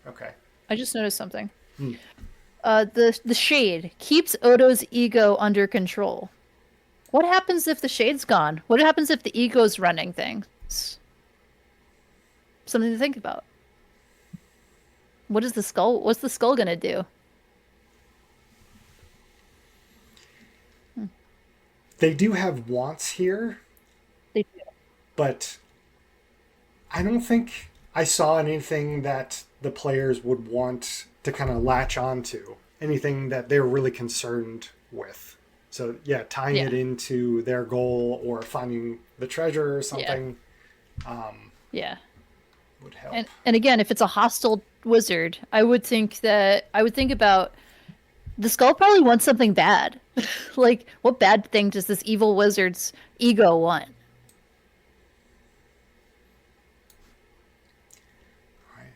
Okay. I just noticed something. Hmm. The shade keeps Odo's ego under control. What happens if the shade's gone? What happens if the ego's running things? Something to think about. What is the skull? What's the skull gonna do? They do have wants here, They do. but I don't think I saw anything that the players would want to kind of latch onto, anything that they're really concerned with. So yeah, tying Yeah. it into their goal or finding the treasure or Yeah. something Yeah. would help. And again, if it's a hostile wizard, I would think about the skull probably wants something bad. Like, what bad thing does this evil wizard's ego want? Right.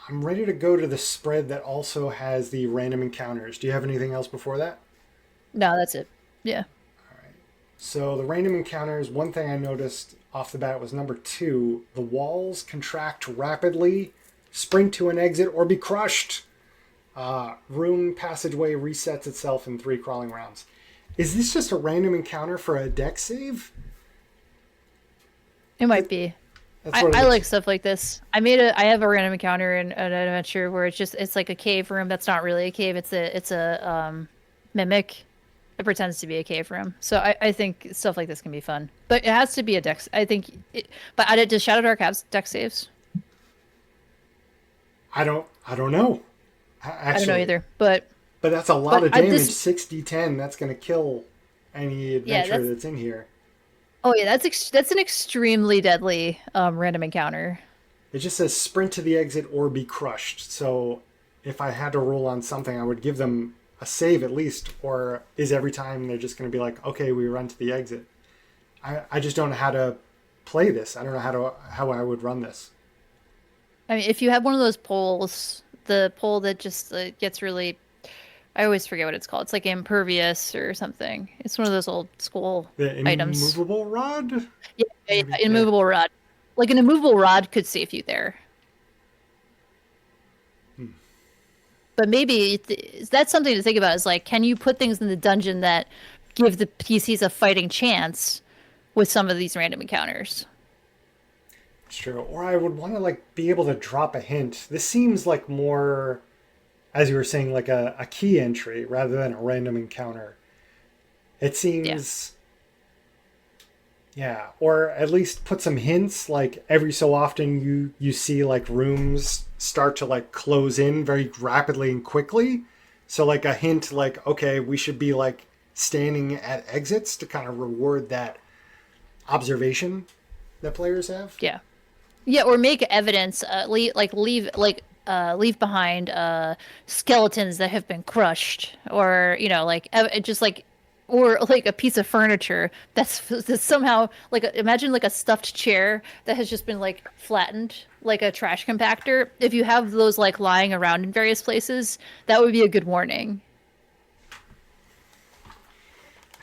I'm ready to go to the spread that also has the random encounters. Do you have anything else before that? No, that's it. Yeah. So the random encounters, one thing I noticed off the bat was number 2. The walls contract rapidly, sprint to an exit, or be crushed. Room passageway resets itself in 3 crawling rounds. Is this just a random encounter for a deck save? It might be. That's what it I looks like stuff like this. I have a random encounter in an adventure where it's like a cave room that's not really a cave. It's a mimic. It pretends to be a cave room. So I think stuff like this can be fun. But it has to be a dex. But does Shadow Dark have dex saves? I don't know. I don't know Actually, either. But that's a lot but of damage. this 6d10. That's going to kill any yeah, adventure that's in here. oh yeah, that's an extremely deadly random encounter. It just says sprint to the exit or be crushed. So if I had to roll on something, I would give them a save at least. Or is every time they're just going to be like, okay, we run to the exit? I just don't know how to play this. I don't know how I would run this. I mean, if you have one of those poles, the pole that just gets really, I always forget what it's called. It's like impervious or something. It's one of those old school The items. immovable rod? Yeah, Maybe? Yeah. immovable rod. Like an immovable rod could save you there. But maybe that's something to think about is like, can you put things in the dungeon that give the PCs a fighting chance with some of these random encounters? It's true. Or I would want to like be able to drop a hint. This seems like more, as you were saying, like a key entry rather than a random encounter. It Yeah. seems, yeah, or at least put some hints. Like every so often, you see like rooms start to like close in very rapidly and quickly. So like a hint, like okay, we should be like standing at exits to kind of reward that observation that players have. Yeah. Yeah, or make evidence, leave behind skeletons that have been crushed, or just like, or like a piece of furniture that's somehow like imagine like a stuffed chair that has just been like flattened, like a trash compactor. If you have those like lying around in various places, that would be a good warning.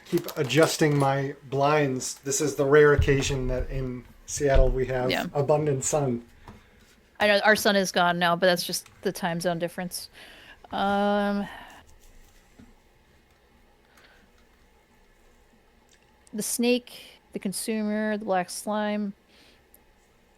Keep adjusting my blinds. This is the rare occasion that in Seattle we Yeah, have abundant sun. I know our sun is gone now, but that's just the time zone difference. Um, the snake, the consumer, the black slime.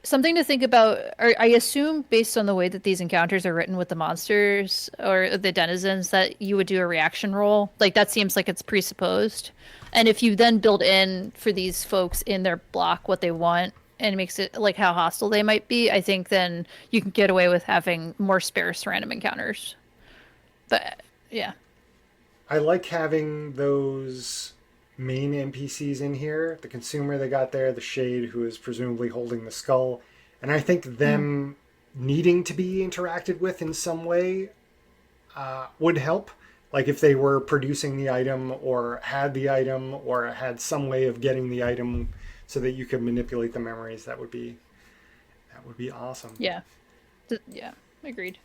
Something to think about. I assume, based on the way that these encounters are written with the monsters or the denizens, that you would do a reaction roll. Like that seems like it's presupposed. And if you then build in for these folks in their block what they want and it makes it like how hostile they might be, I think then you can get away with having more sparse random encounters. But yeah, I like having those main NPCs in here. The consumer they got there, the shade who is presumably holding the skull, and I think mm, them needing to be interacted with in some way would help. Like if they were producing the item or had the item or had some way of getting the item so that you could manipulate the memories, that would be awesome. yeah, yeah, agreed.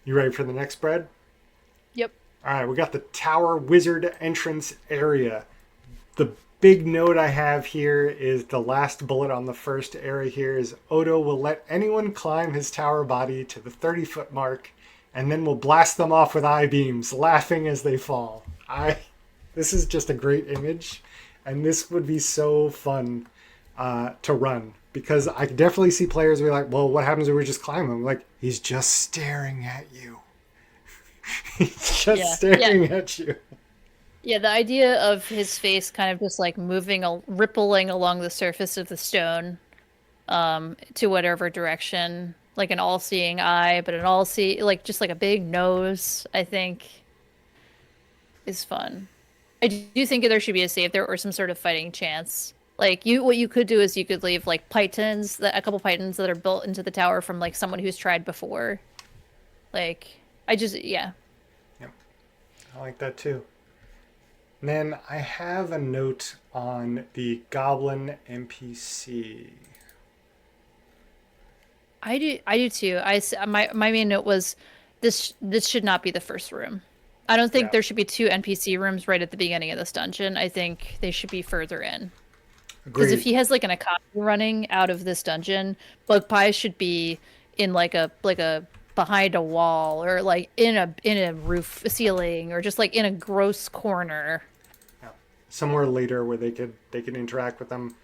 You ready for the next spread? Yep. All right, we got the Tower Wizard entrance area. The big note I have here is the last bullet on the first area here is Odo will let anyone climb his tower body to the 30-foot mark and then will blast them off with eye beams, laughing as they fall. This is just a great image, and this would be so fun to run because I could definitely see players be like, "Well, what happens if we just climb him?" Like he's just staring at you. He's just Yeah, yeah, staring at you. yeah. The idea of his face kind of just like moving, rippling along the surface of the stone, to whatever direction, like an all-seeing eye, but an all-see, like just like a big nose, I think is fun. I do think there should be a save there or some sort of fighting chance. Like what you could do is you could leave like pythons, a couple pythons that are built into the tower from like someone who's tried before. Like, yeah. Yep, I like that too. And then I have a note on the Goblin NPC. I do too. My main note was this should not be the first room. I don't think Yeah, there should be two NPC rooms right at the beginning of this dungeon. I think they should be further in. Because if agreed. he has like an economy running out of this dungeon, Bug Pie should be in like a behind a wall or like in a roof ceiling or just like in a gross corner. Yeah. Somewhere later where they could interact with them.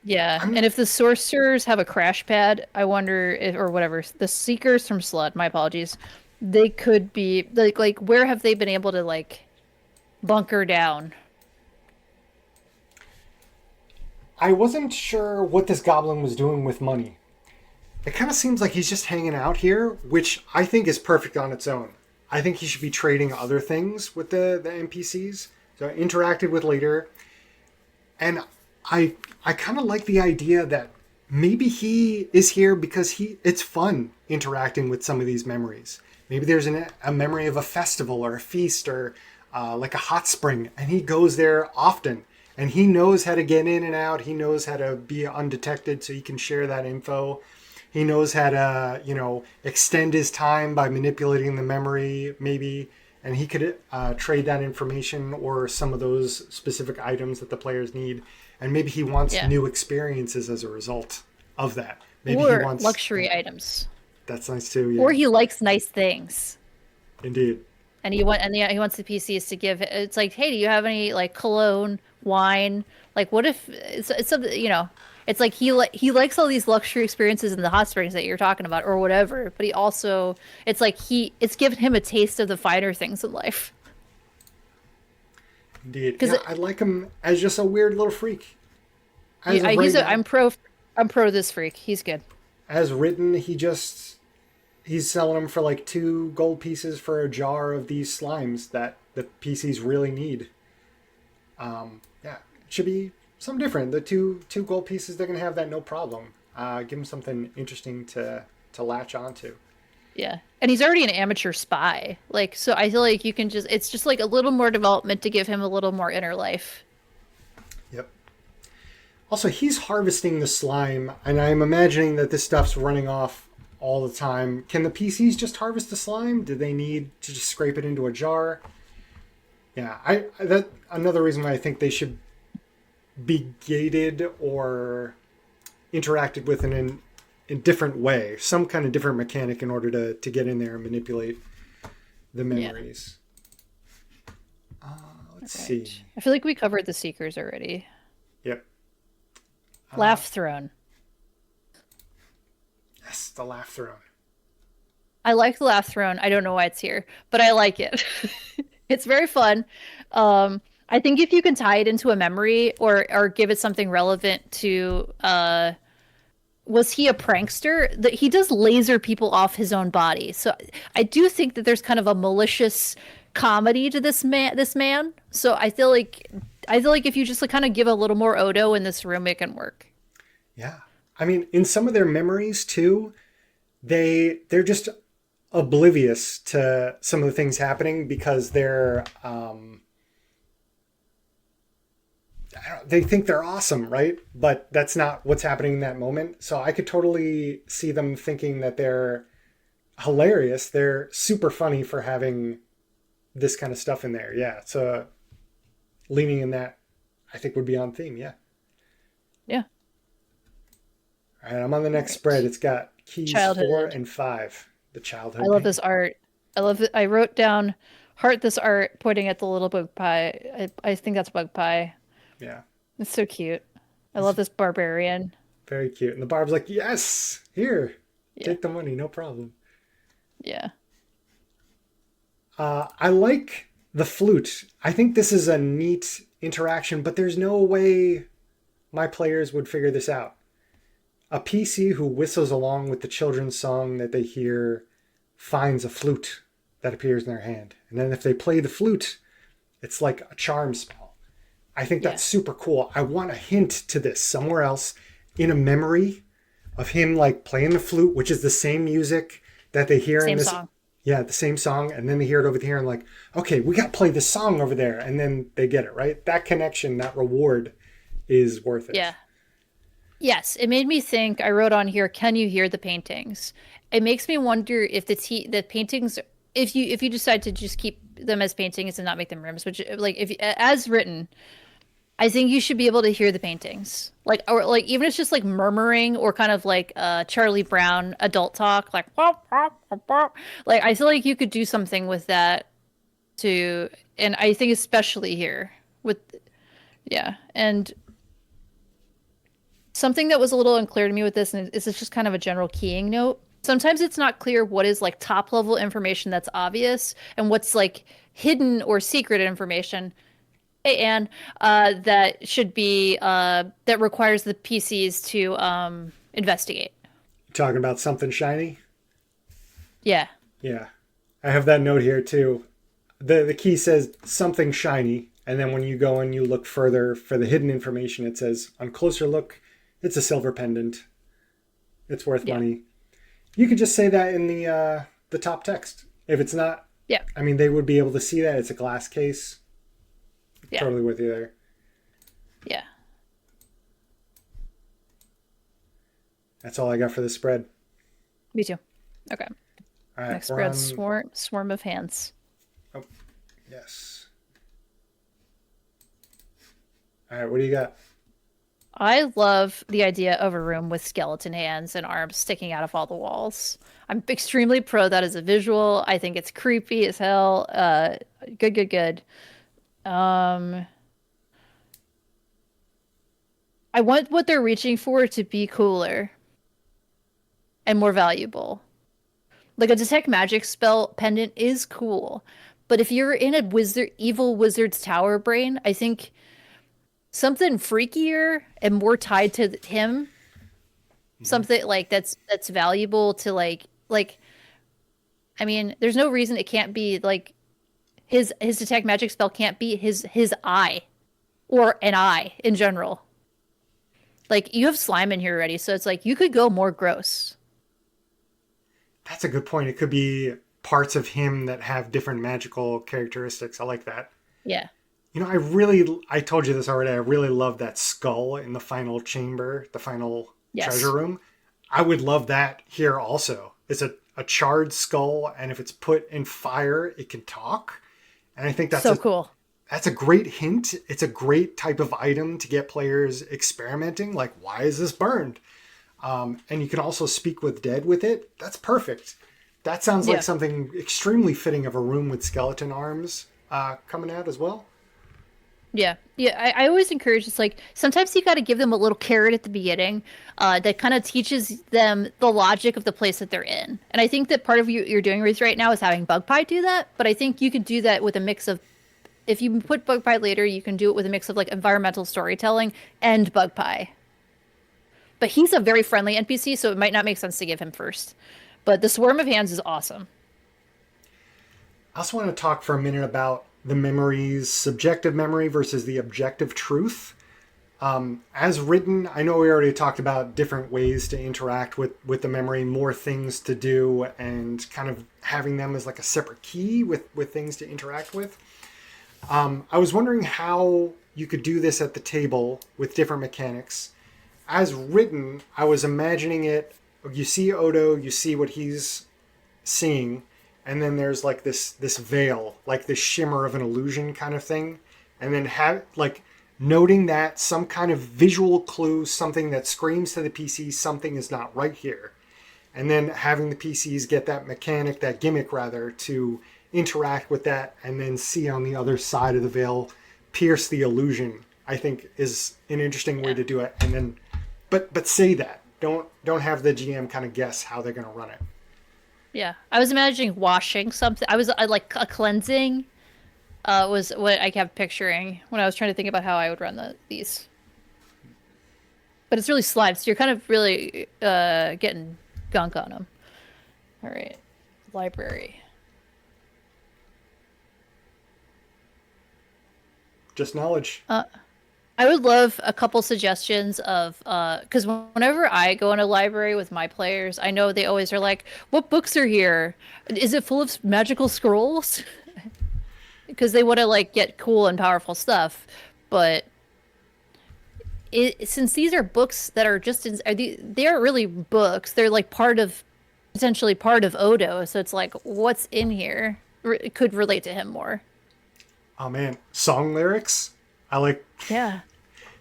Yeah, I'm and if the sorcerers have a crash pad, I wonder if, or whatever, the seekers from Slud, my apologies, they could be like where have they been able to like bunker down? I wasn't sure what this goblin was doing with money. It kind of seems like he's just hanging out here, which I think is perfect on its own. I think he should be trading other things with the NPCs. So I interacted with later, and I kind of like the idea that maybe he is here because it's fun interacting with some of these memories. Maybe there's a memory of a festival or a feast or like a hot spring, and he goes there often. And he knows how to get in and out. He knows how to be undetected so he can share that info. He knows how to, extend his time by manipulating the memory, maybe. And he could trade that information or some of those specific items that the players need. And maybe he wants Yeah. new experiences as a result of that. Maybe he Or wants. luxury items. That's nice too, Or yeah. he likes nice things. Indeed. And he wants the PCs to give it's like, hey, do you have any like cologne, wine? Like what if it's something, it's like he likes all these luxury experiences in the hot springs that you're talking about or whatever, but he also it's like it's given him a taste of the finer things in life. Indeed. Because Yeah, I like him as just a weird little freak. As of right now. I'm pro this freak. He's good. As written, he's selling them for like 2 gold pieces for a jar of these slimes that the PCs really need. Yeah, it should be something different. The two gold pieces, they're gonna have that no problem. Give them something interesting to latch onto. Yeah. And he's already an amateur spy. Like so I feel like you can just it's just like a little more development to give him a little more inner life. Yep. Also, he's harvesting the slime, and I'm imagining that this stuff's running off all the time. Can the PCs just harvest the slime? Do they need to just scrape it into a jar? Yeah, that another reason why I think they should be gated or interacted with in a different way, some kind of different mechanic in order to get in there and manipulate the Yeah. memories. Let's Right. see. I feel like we covered the seekers already. Yep. Laugh throne. Yes, the laugh throne. I like the laugh throne. I don't know why it's here, but I like it. It's very fun. I think if you can tie it into a memory or give it something relevant to was he a prankster? That he does laser people off his own body. So I do think that there's kind of a malicious comedy to this man. So I feel like if you just like kind of give a little more Odo in this room, it can work. Yeah. I mean, in some of their memories too, they're just oblivious to some of the things happening because they think they're awesome, right? But that's not what's happening in that moment. So I could totally see them thinking that they're hilarious. They're super funny for having this kind of stuff in there. Yeah. So leaning in that, I think would be on theme. Yeah. Yeah. All right. I'm on the All next spread. right. It's got keys 4 Childhood. and 5. The I childhood love pain. this art. I love it. I wrote down Heart this art pointing at the little bug pie. I think that's bug pie. Yeah. It's so cute. I It's love this barbarian. very cute. And the barb's like, yes, here, Yeah. take the money, no problem. Yeah. I like the flute. I think this is a neat interaction, but there's no way my players would figure this out. A PC who whistles along with the children's song that they hear finds a flute that appears in their hand. And then if they play the flute, it's like a charm spell. I think Yeah. that's super cool. I want a hint to this somewhere else in a memory of him like playing the flute, which is the same music that they hear in Same this. song. Yeah, the same song. And then they hear it over here and like, okay, we got to play this song over there. And then they get it, right? That connection, that reward is worth it. Yeah. Yes, it made me think. I wrote on here, can you hear the paintings? It makes me wonder if the paintings, if you decide to just keep them as paintings and not make them rooms, which like if as written, I think you should be able to hear the paintings. Like or like even if it's just like murmuring or kind of like Charlie Brown adult talk, like "Wop, wop, wop, wop." Like I feel like you could do something with that to and I think especially here with yeah. And something that was a little unclear to me with this, and this is just kind of a general keying note. Sometimes it's not clear what is like top level information that's obvious and what's like hidden or secret information. Hey, Anne, that should be that requires the PCs to investigate. Talking about something shiny? Yeah, Yeah. I have that note here too. The key says something shiny, and then when you go and you look further for the hidden information, it says on closer look, it's a silver pendant. It's worth yeah, money. You could just say that in the top text. If it's not, yeah, I mean, they would be able to see that it's a glass case. yeah, Totally with you there. yeah. That's all I got for this spread. Me too. Okay. All right, Next we're spread, on. swarm of hands. Oh, yes. All right, what do you got? I love the idea of a room with skeleton hands and arms sticking out of all the walls. I'm extremely pro that as a visual. I think it's creepy as hell. Good, good, good. Um, I want what they're reaching for to be cooler and more valuable. Like a detect magic spell pendant is cool, but if you're in a evil wizard's tower brain, I think something freakier and more tied to him, Mm-hmm. something like that's valuable to like. I mean, there's no reason it can't be like his detect magic spell can't be his eye or an eye in general. Like you have slime in here already, so it's like you could go more gross. That's a good point. It could be parts of him that have different magical characteristics. I like that. Yeah. You know, I told you this already. I really love that skull in the final chamber, the final treasure Yes. room. I would love that here also. It's a charred skull, and if it's put in fire, it can talk. And I think So cool. that's a great hint. It's a great type of item to get players experimenting. Like, why is this burned? And you can also speak with dead with it. That's perfect. That sounds like Yeah. something extremely fitting of a room with skeleton arms coming out as well. Yeah, yeah. I always encourage it's like sometimes you got to give them a little carrot at the beginning, that kind of teaches them the logic of the place that they're in. And I think that part of what you're doing right now is having Bug Pie do that. But I think you could do that with a mix of if you put Bug Pie later, you can do it with a mix of like environmental storytelling and Bug Pie. But he's a very friendly NPC, so it might not make sense to give him first. But the Swarm of Hands is awesome. I also want to talk for a minute about the memory's subjective memory versus the objective truth. As written, I know we already talked about different ways to interact with the memory, more things to do, and kind of having them as like a separate key with things to interact with. I was wondering how you could do this at the table with different mechanics. As written, I was imagining it. You see Odo, you see what he's seeing, and then there's like this veil, like this shimmer of an illusion kind of thing, and then have like noting that some kind of visual clue, something that screams to the PC something is not right here, and then having the PCs get that mechanic, that gimmick rather, to interact with that and then see on the other side of the veil, pierce the illusion, I think is an interesting way to do it. And then, but say that. Don't have the GM kind of guess how they're going to run it. Yeah, I was imagining washing something. I like a cleansing. Was what I kept picturing when I was trying to think about how I would run these. But it's really slime, so you're kind of really getting gunk on them. All right, library. Just knowledge. I would love a couple suggestions of because whenever I go in a library with my players, I know they always are like, "What books are here? Is it full of magical scrolls?" Because they want to like get cool and powerful stuff, but since these are books that are just they aren't really books. They're like potentially part of Odo. So it's like, what's in here could relate to him more. Oh man, song lyrics. I like. Yeah.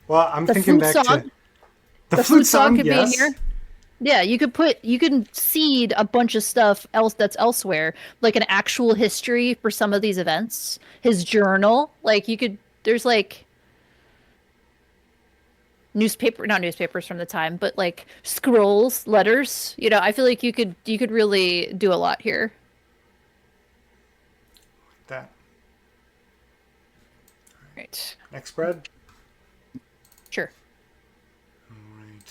Well, I'm The thinking flute back song. to The flute song could yes. be in here. Yeah, you can seed a bunch of stuff else that's elsewhere, like an actual history for some of these events. His journal, like there's like not newspapers from the time, but like scrolls, letters. I feel like you could really do a lot here. That Right. next spread. Sure. All right.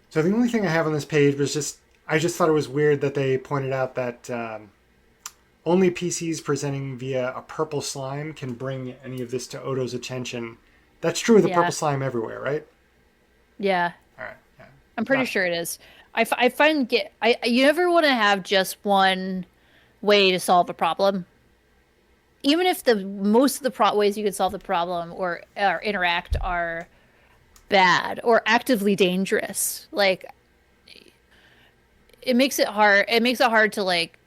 So the only thing I have on this page was I just thought it was weird that they pointed out that only PCs presenting via a purple slime can bring any of this to Odo's attention. That's true of the Yeah. purple slime everywhere, right? Yeah. All right. Yeah. I'm pretty Not- sure it is. I find you never want to have just one way to solve a problem. Even if the most of the ways you could solve the problem or interact are bad or actively dangerous, like it makes it hard. It makes it hard to like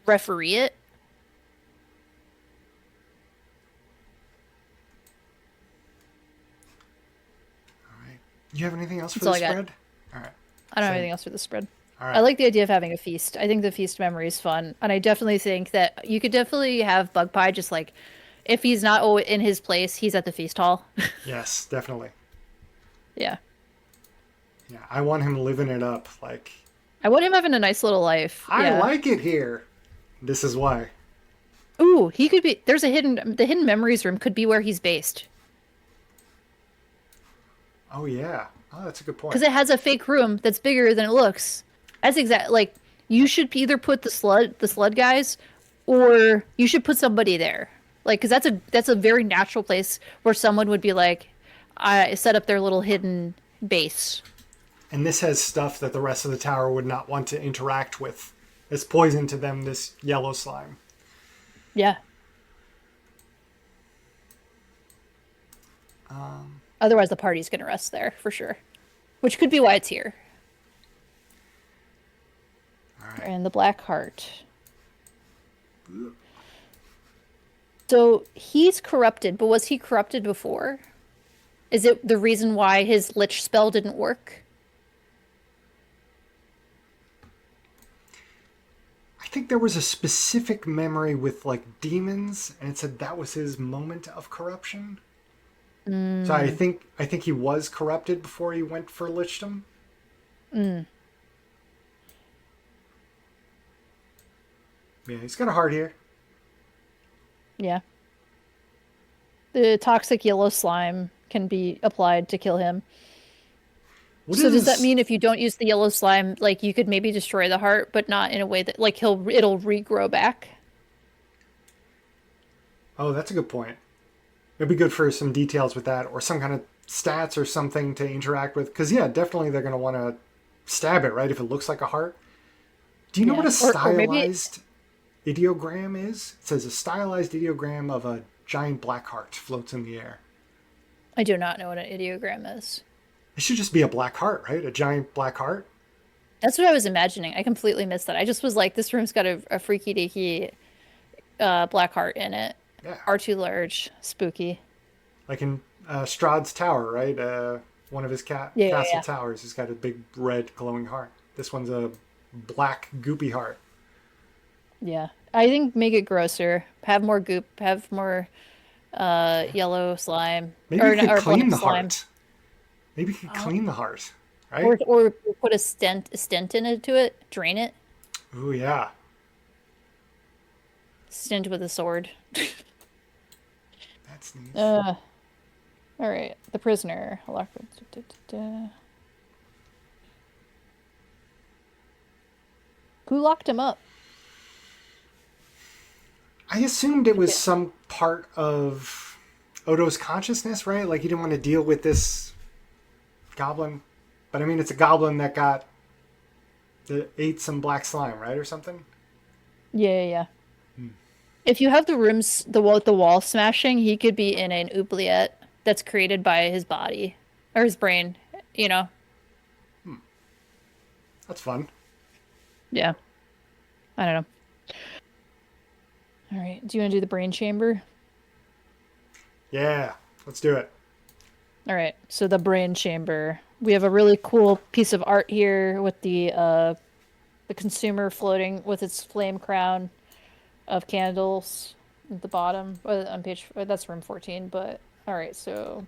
referee it. All right. You have anything else for That's all the I got. spread? All right. I don't have Same. anything else for the spread. All I right. like the idea of having a feast. I think the feast memory is fun, and I definitely think that you could definitely have Bug Pie just like if he's not in his place, he's at the feast hall. Yes, definitely. Yeah. Yeah, I want him living it up. Like, I want him having a nice little life. I Yeah. like it here. This is why. Ooh, he could be. The hidden memories room could be where he's based Oh yeah. Oh, that's a good point. because it has a fake room that's bigger than it looks. That's exact. Like you should either put the slud guys, or you should put somebody there. Like because that's a very natural place where someone would be like, I set up their little hidden base. And this has stuff that the rest of the tower would not want to interact with. It's poison to them, this yellow slime. Yeah. Otherwise, the party's gonna rest there for sure, which could be why it's here. All right. And the Black Heart. So he's corrupted, but was he corrupted before? Is it the reason why his lich spell didn't work? I think there was a specific memory with like demons, and it said that was his moment of corruption. So I think he was corrupted before he went for lichdom. Yeah, he's got a heart here. Yeah. The toxic yellow slime can be applied to kill him. What So does that is- mean if you don't use the yellow slime, like you could maybe destroy the heart, but not in a way that like it'll regrow back? Oh, that's a good point. It'd be good for some details with that, or some kind of stats or something to interact with. Because yeah, definitely they're going to want to stab it, right? If it looks like a heart. Do you know Yeah. what a Or maybe stylized ideogram is? It says a stylized ideogram of a giant black heart floats in the air. I do not know what an ideogram is. It should just be a black heart, right? A giant black heart. That's what I was imagining. I completely missed that. I just was like, this room's got a freaky deaky black heart in it. Yeah. Far too large, spooky. Like in Strahd's tower, right? One of his Yeah, castle yeah. towers has got a big red glowing heart. This one's a black goopy heart. Yeah. I think make it grosser. Have more goop. Have more yellow slime Maybe you could or clean black the slime. heart. Maybe you could Uh, clean the heart, right? or put a stent into it. Drain it. Ooh, yeah. Stint with a sword. That's neat. Uh, all right. The prisoner. Who locked him up? I assumed it was Yeah. some part of Odo's consciousness, right? Like he didn't want to deal with this goblin. But I mean, it's a goblin that ate some black slime, right, or something. Yeah, yeah, yeah. Hmm. If you have the wall smashing, he could be in an oubliette that's created by his body or his brain, you know. That's fun. Yeah. I don't know. All right. Do you want to do the brain chamber? Yeah, let's do it. All right. So the brain chamber. We have a really cool piece of art here with the consumer floating with its flame crown of candles at the bottom on page that's room 14, but all right. So,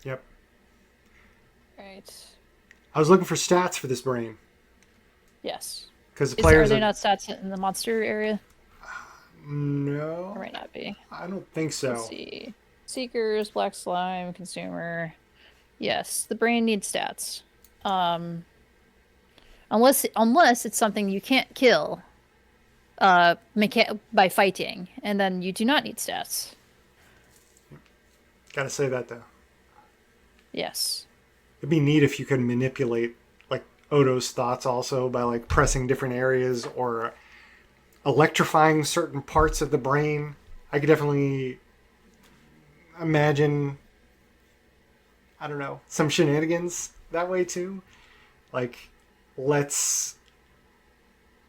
Yep. all right. I was looking for stats for this brain Yes. because the Are players there are. not stats in the monster area? Or No, might not be. I don't think Let's so. see. Seekers, black slime, consumer. Yes, the brain needs stats. Um, unless it's something you can't kill by fighting, and then you do not need stats. Gotta say that though. Yes. It'd be neat if you could manipulate like Odo's thoughts also by like pressing different areas or electrifying certain parts of the brain. I could definitely imagine, I don't know, some shenanigans that way too. Like, let's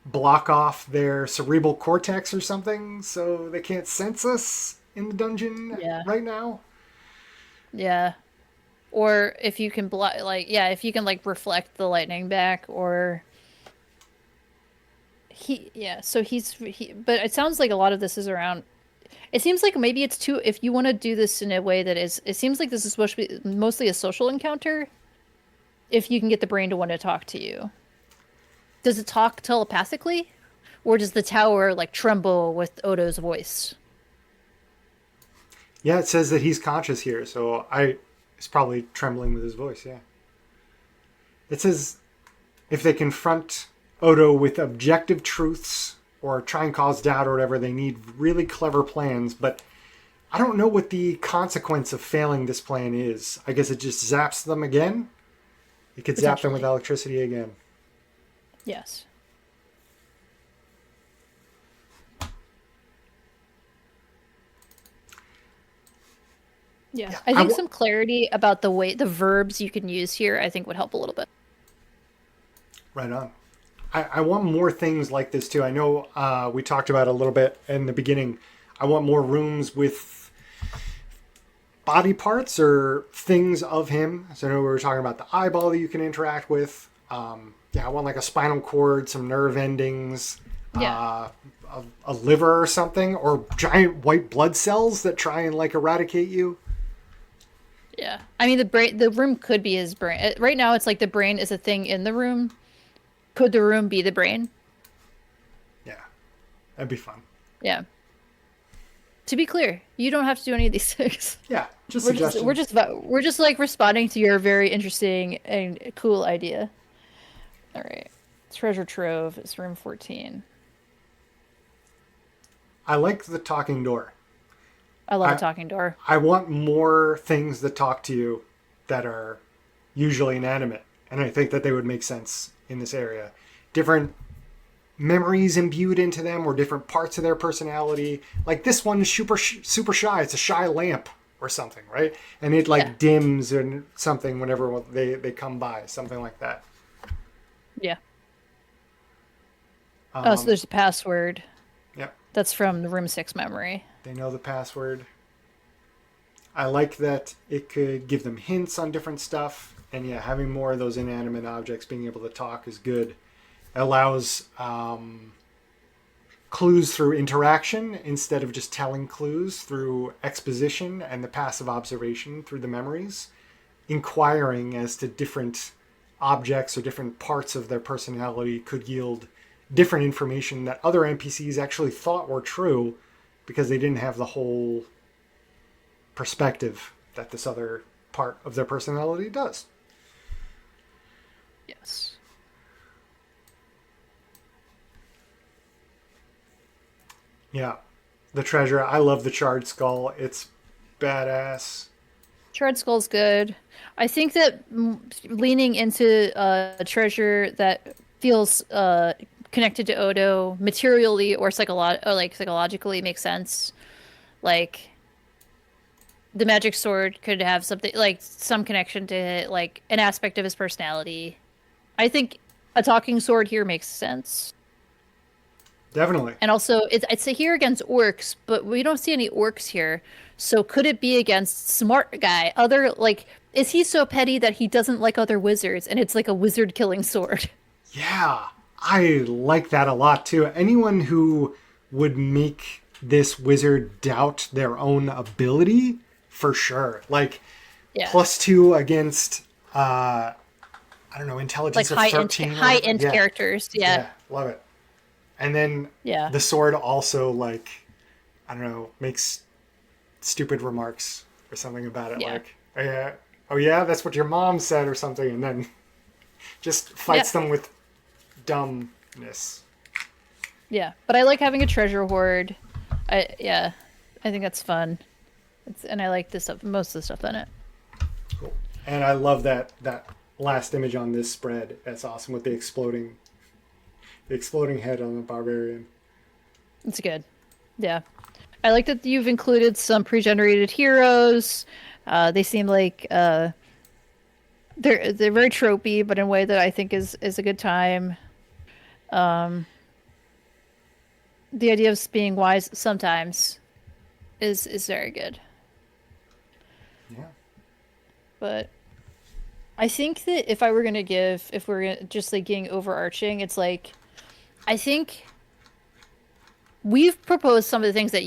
block off their cerebral cortex or something so they can't sense us in the dungeon Yeah. right now. Yeah. Or if you can block, like, yeah, if you can like reflect the lightning back, or yeah. So but it sounds like a lot of this is around. It seems like maybe it's too. If you want to do this in a way that is, it seems like this is supposed to be mostly a social encounter. If you can get the brain to want to talk to you, does it talk telepathically, or does the tower like tremble with Odo's voice? Yeah, it says that he's conscious here, so it's probably trembling with his voice, yeah. It says if they confront Odo with objective truths or try and cause doubt or whatever, they need really clever plans, but I don't know what the consequence of failing this plan is. I guess it just zaps them again. It could zap them with Potentially. electricity again. Yes. Yeah. Yeah, I think some clarity about the verbs you can use here, I think would help a little bit. right on. I want more things like this too. I know we talked about it a little bit in the beginning. I want more rooms with body parts or things of him. So I know we were talking about the eyeball that you can interact with. Yeah, I want like a spinal cord, some nerve endings, Yeah. a liver or something, or giant white blood cells that try and like eradicate you. Yeah. I mean, the room could be his brain. Right now, it's like the brain is a thing in the room. Could the room be the brain? Yeah, that'd be fun. Yeah. To be clear, you don't have to do any of these things. Yeah, just We're just we're suggestions. just we're just like responding to your very interesting and cool idea. All right. Treasure trove is room 14. I like the talking door. I love a I talking door. I want more things that talk to you that are usually inanimate, and I think that they would make sense in this area. Different memories imbued into them, or different parts of their personality. Like this one is super shy. It's a shy lamp or something, right? And it Yeah. like dims or something whenever they come by, something like that. Yeah. Oh, so there's a password. Yep, That's from the room 6 memory. they know the password. I like that it could give them hints on different stuff. And yeah, having more of those inanimate objects being able to talk is good. It allows clues through interaction instead of just telling clues through exposition and the passive observation through the memories, inquiring as to different objects or different parts of their personality could yield different information that other NPCs actually thought were true because they didn't have the whole perspective that this other part of their personality does. Yes. Yeah. The treasure. I love the charred skull. It's badass. Charred Skull's good. I think that leaning into a treasure that feels connected to Odo materially or psychologically makes sense. Like the magic sword could have something like some connection to like an aspect of his personality. I think a talking sword here makes sense. Definitely. And also, it's here against orcs, but we don't see any orcs here. So could it be against smart guy? Other like, is he so petty that he doesn't like other wizards, and it's like a wizard killing sword? Yeah. I like that a lot too. Anyone who would make this wizard doubt their own ability, for sure. Like, Yeah, +2 against, I don't know, like intelligence of 13 or high whatever. end Yeah. characters. Yeah, Yeah. Love it. And then yeah, the sword also, like, I don't know, makes stupid remarks or something about it. yeah, Like, oh yeah, that's what your mom said or something. And then just fights yeah, them with dumbness. yeah. But I like having a treasure hoard. Yeah, I think that's fun. And I like this stuff, most of the stuff in it. Cool. And I love that last image on this spread. That's awesome with the exploding head on the barbarian. It's good. Yeah. I like that you've included some pre-generated heroes. They seem like they're very tropey, but in a way that I think is a good time. Um, the idea of being wise sometimes is very good. Yeah. But I think that if I were gonna give, if we're just like getting overarching, it's like I think we've proposed some of the things that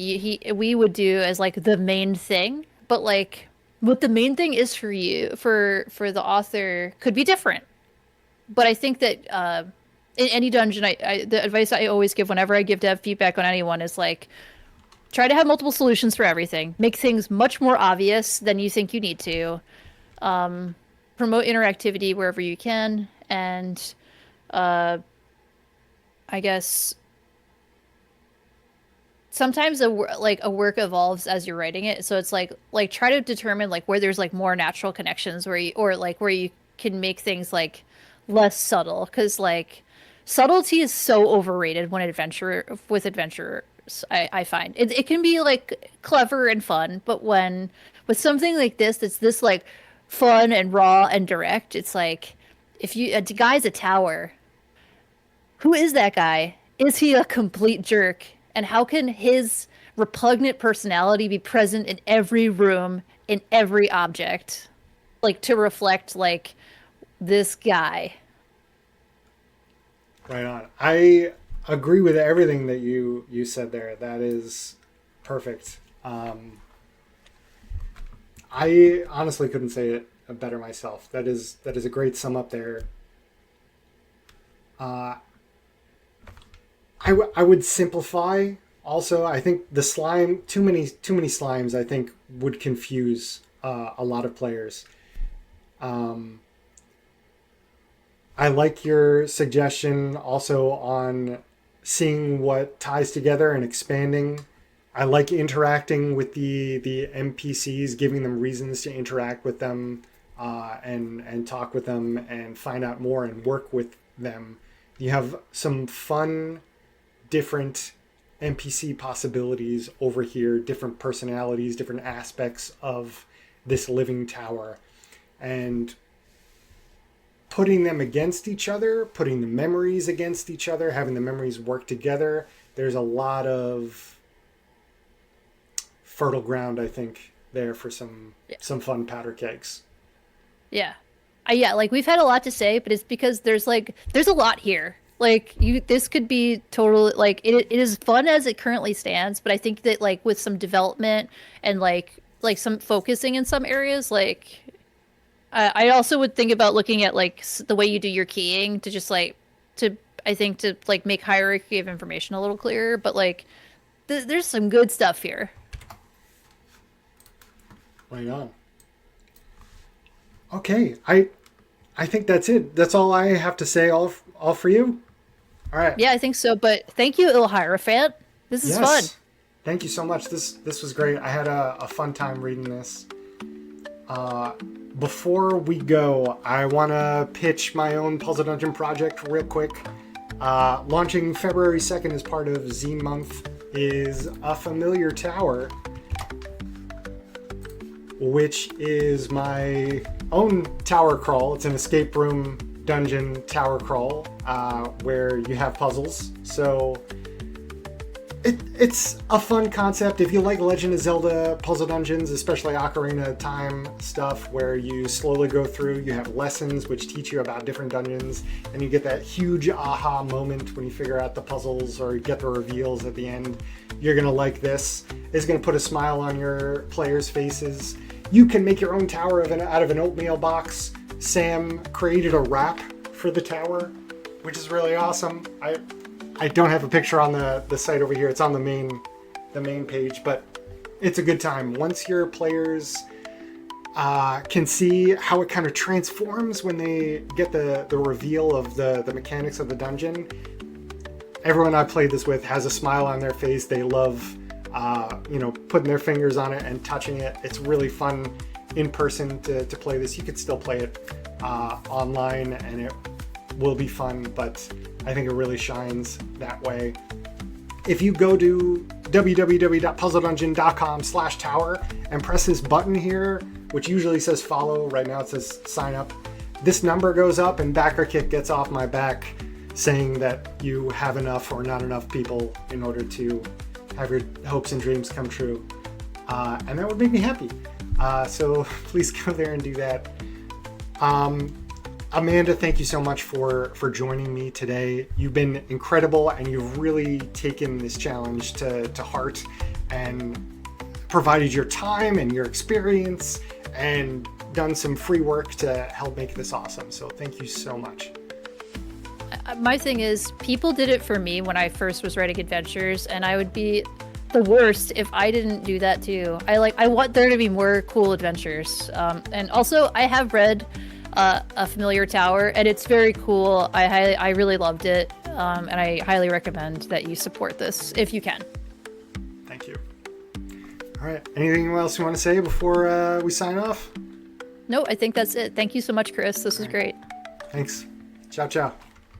we would do as like the main thing, but like what the main thing is for you for the author could be different. But I think that in any dungeon, the advice I always give whenever I give dev feedback on anyone is like try to have multiple solutions for everything. Make things much more obvious than you think you need to. Promote interactivity wherever you can, and uh, I guess sometimes a work evolves as you're writing it. So it's like try to determine like where there's like more natural connections where you or like where you can make things like less subtle because like subtlety is so overrated when adventurers. I find it can be like clever and fun, but when with something like this that's this like fun and raw and direct, it's like if you a guy's a tower, who is that guy? Is he a complete jerk? And how can his repugnant personality be present in every room, in every object? Like to reflect like this guy. Right on. I agree with everything that you said there. That is perfect. I honestly couldn't say it better myself. That is a great sum up there. Uh, I would simplify. Also, I think the slime too many slimes. I think would confuse a lot of players. Um, I like your suggestion also on seeing what ties together and expanding. I like interacting with the NPCs, giving them reasons to interact with them, and talk with them and find out more and work with them. You have some fun, different NPC possibilities over here, different personalities, different aspects of this living tower, and putting them against each other, putting the memories against each other, having the memories work together. There's a lot of fertile ground, I think, there for Yeah. some fun powder kegs. Yeah. Yeah, like we've had a lot to say, but it's because there's a lot here. Like this could be total like it is fun as it currently stands, but I think that like with some development and like some focusing in some areas, like I also would think about looking at like the way you do your keying to just like to I think to like make hierarchy of information a little clearer. But like there's some good stuff here. Right on. Okay, I think that's it. That's all I have to say. All for you. All right. Yeah, I think so. But thank you, Ill Hierophant. This is fun. Yes. Thank you so much. This was great. I had a fun time reading this. Before we go, I want to pitch my own Puzzle Dungeon project real quick. Launching February 2nd as part of Zine Month is A Familiar Tower, which is my own tower crawl. It's an escape room dungeon tower crawl where you have puzzles. So it's a fun concept. If you like Legend of Zelda puzzle dungeons, especially Ocarina of Time stuff, where you slowly go through, you have lessons which teach you about different dungeons, and you get that huge aha moment when you figure out the puzzles or get the reveals at the end, you're going to like this. It's going to put a smile on your players' faces. You can make your own tower out of an oatmeal box. Sam created a wrap for the tower, which is really awesome. I don't have a picture on the site over here. It's on the main page, but it's a good time. Once your players can see how it kind of transforms when they get the reveal of the mechanics of the dungeon, everyone I played this with has a smile on their face. They love putting their fingers on it and touching it. It's really fun in person to play this. You could still play it online and it will be fun, but I think it really shines that way. If you go to www.puzzledungeon.com/tower and press this button here, which usually says follow, right now it says sign up, this number goes up and Backer Kick gets off my back saying that you have enough or not enough people in order to have your hopes and dreams come true. And that would make me happy. So please go there and do that. Amanda, thank you so much for joining me today. You've been incredible, and you've really taken this challenge to heart and provided your time and your experience and done some free work to help make this awesome. So thank you so much. My thing is, people did it for me when I first was writing adventures, and I would be the worst if I didn't do that too. I want there to be more cool adventures. And also, I have read A Familiar Tower, and it's very cool. I really loved it, and I highly recommend that you support this if you can. Thank you. All right. Anything else you want to say before we sign off? No, I think that's it. Thank you so much, Chris. This was great. Thanks. Ciao, ciao.